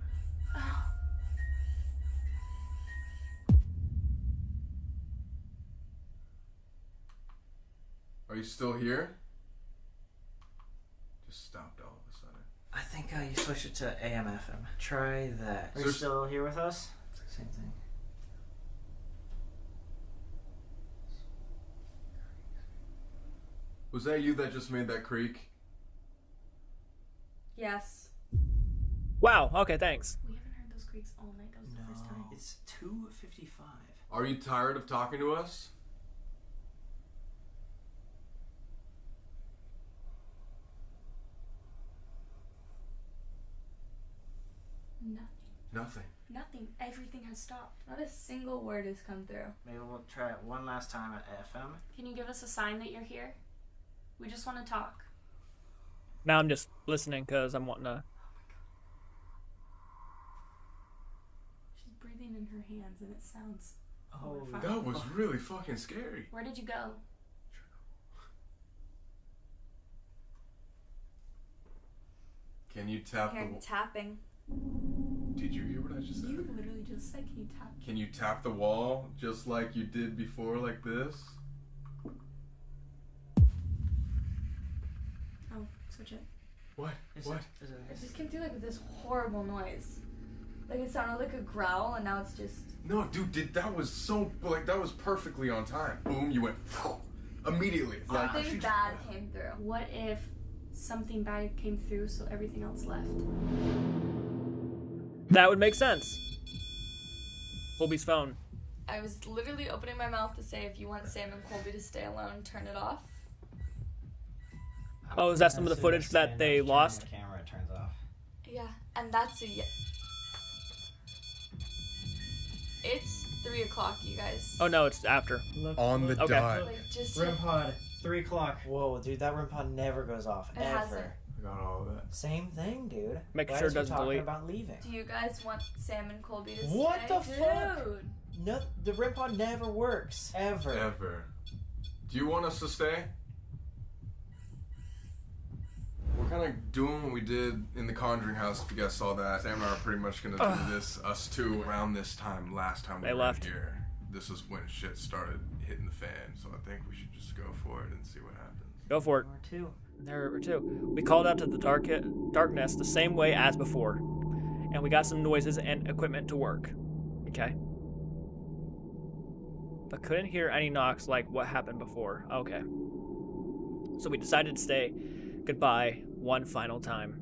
Are you still here? Just stopped all of a sudden. I think you switched it to AM/FM. Try that. Are you still here with us? Same thing. Was that you that just made that creak? Yes. Wow. Okay. Thanks. We haven't heard those creaks all night. That was the first time. It's 2:55. Are you tired of talking to us? Nothing. Nothing. Nothing. Everything has stopped. Not a single word has come through. Maybe we'll try it one last time at FM. Can you give us a sign that you're here? We just want to talk. Now I'm just listening because I'm wanting to. She's breathing in her hands and it sounds horrifying. That was really fucking scary. Where did you go? Can you tap Hearing the... tapping. Did you hear what I just said? You literally just said, can you tap? Can you tap the wall just like you did before, like this? Oh, switch it. What? What? It just came through like with this horrible noise. Like it sounded like a growl, and now it's just. No, dude, that was so, like, that was perfectly on time. Boom, you went immediately. Something bad came through. What if something bad came through so everything else left? That would make sense. Colby's phone. I was literally opening my mouth to say, if you want Sam and Colby to stay alone, turn it off. Oh, is that some of the footage that they lost? The camera turns off. Yeah, and that's a. It's 3 o'clock, you guys. Oh no, it's after. On the Okay. dot. Like just. REM pod, 3 o'clock. Whoa, dude, that REM pod never goes off. It ever. hasn't. I got all of that. Same thing, dude. Make Why sure it is we doesn't talking delete. about leaving? Do you guys want Sam and Colby to stay? What the fuck? Dude. No, the REM pod never works. Ever. Ever. Do you want us to stay? We're kind of doing what we did in the Conjuring house, if you guys saw that. Sam and I are pretty much going to do this, us two, around this time, last time we were left. here. This is when shit started hitting the fan, so I think we should just go for it and see what happens. Go for it. Or two. There were two. We called out to the darkness the same way as before, and we got some noises and equipment to work. Okay. But couldn't hear any knocks like what happened before. Okay. So we decided to say goodbye one final time.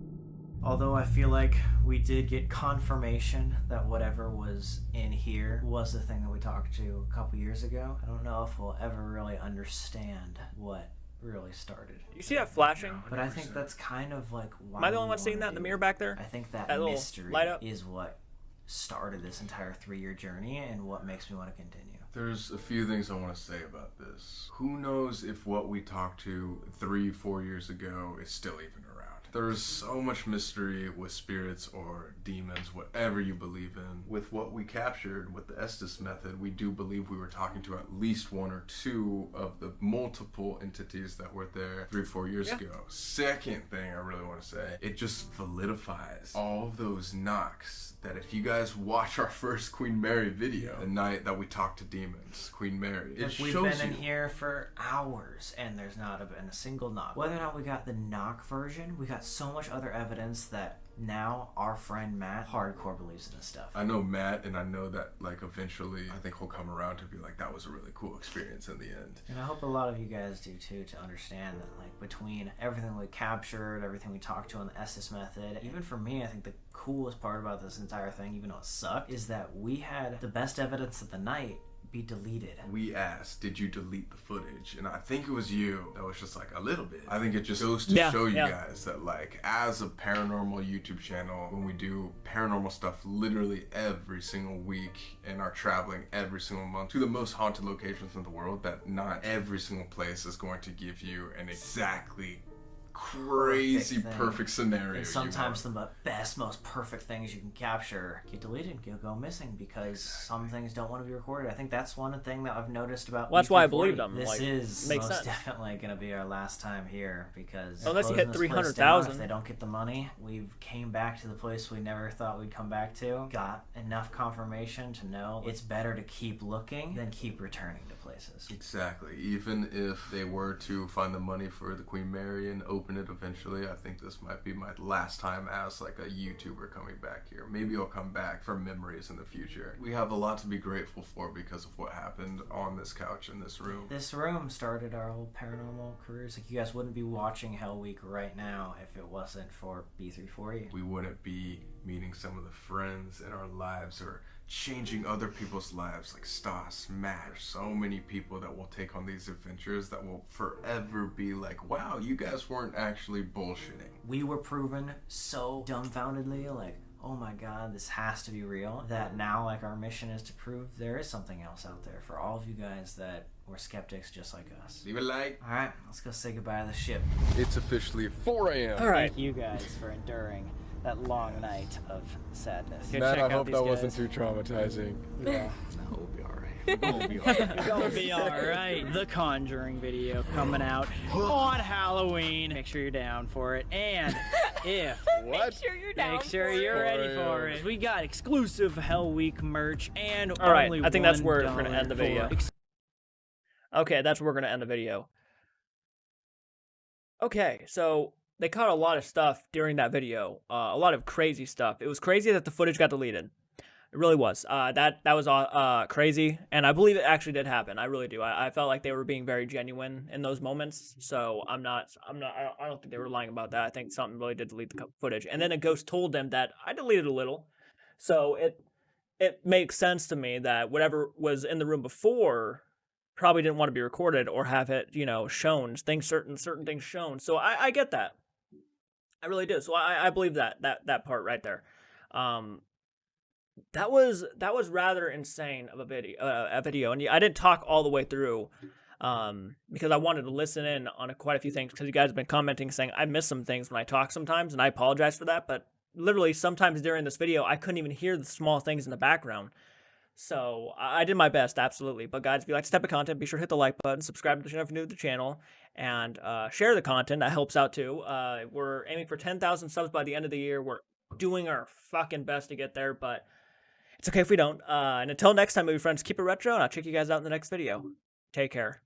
Although I feel like we did get confirmation that whatever was in here was the thing that we talked to a couple years ago. I don't know if we'll ever really understand what really started. You see that flashing? But I think that's kind of like why. Am I the only we one seeing wanna that in the do mirror it. back there? I think that little mystery light up? is what started this entire 3-year journey and what makes me want to continue. There's a few things I want to say about this. Who knows if what we talked to 3-4 years ago is still even around. There's so much mystery with spirits or demons, whatever you believe in. With what we captured with the Estes method, we do believe we were talking to at least 1 or 2 of the multiple entities that were there 3-4 years ago. Second thing I really want to say, it just validifies all of those knocks that if you guys watch our first Queen Mary video, the night that we talked to demons, Queen Mary, it We've shows been in you. here for hours and there's not been a single knock. Whether or not we got the knock version, we got so much other evidence that now our friend Matt hardcore believes in this stuff. I know Matt, and I know that, like, eventually I think he'll come around to be like, that was a really cool experience in the end. And I hope a lot of you guys do too, to understand that, like, between everything we captured, everything we talked to on the Estes method, even for me, I think the coolest part about this entire thing, even though it sucked, is that we had the best evidence of the night be deleted. We asked, did you delete the footage? And I think it was you that was just like, a little bit. I think it just goes to show you guys that, like, as a paranormal YouTube channel, when we do paranormal stuff literally every single week and are traveling every single month to the most haunted locations in the world, that not every single place is going to give you an exactly crazy perfect scenario. And sometimes the best, most perfect things you can capture get deleted, go missing because some things don't want to be recorded. I think that's one thing that I've noticed about. Well, that's why I B340. believed them. This like, is makes most sense. definitely going to be our last time here because unless you hit closing this place 300,000, down, if they don't get the money, we came back to the place we never thought we'd come back to. Got enough confirmation to know it's better to keep looking than keep returning to places. Exactly. Even if they were to find the money for the Queen Mary and open it eventually, I think this might be my last time as like a YouTuber coming back here. Maybe I'll come back for memories in the future. We have a lot to be grateful for because of what happened on this couch in this room. This room started our whole paranormal careers. Like, you guys wouldn't be watching Hell Week right now if it wasn't for B340. We wouldn't be meeting some of the friends in our lives or changing other people's lives, like Stas, Matt. There's so many people that will take on these adventures that will forever be like, wow, you guys weren't actually bullshitting. We were proven so dumbfoundedly, like, oh my god, this has to be real, that now like our mission is to prove there is something else out there for all of you guys that were skeptics just like us. Leave it light. All right, let's go say goodbye to the ship. It's officially 4 a.m. All right. Thank you guys for enduring that long night of sadness. Go Matt, check I out hope these that guys. wasn't too traumatizing. Yeah. No, we'll be all right. We're gonna be all right. You're gonna be alright. The Conjuring video coming out on Halloween. Make sure you're down for it. And if Make sure you're down. make sure for you're it. ready for it. We got exclusive Hell Week merch and All right, only I think that's where we're $1 gonna end the for video. Okay, that's where we're gonna end the video. Okay, so they caught a lot of stuff during that video, a lot of crazy stuff. It was crazy that the footage got deleted. It really was. That was crazy, and I believe it actually did happen. I really do. I felt like they were being very genuine in those moments. So I don't think they were lying about that. I think something really did delete the footage, and then a ghost told them that I deleted a little. So it makes sense to me that whatever was in the room before probably didn't want to be recorded or have it, shown, certain things shown. So I get that. I really do. So I believe that part right there. That was rather insane of a video, and I didn't talk all the way through because I wanted to listen in on quite a few things because you guys have been commenting saying I miss some things when I talk sometimes, and I apologize for that. But literally sometimes during this video I couldn't even hear the small things in the background. So I did my best, absolutely. But guys, if you like this type of content, be sure to hit the like button, subscribe to the channel if you're new to the channel, and share the content. That helps out too. We're aiming for 10,000 subs by the end of the year. We're doing our fucking best to get there, but it's okay if we don't. And until next time, movie friends, keep it retro, and I'll check you guys out in the next video. Take care.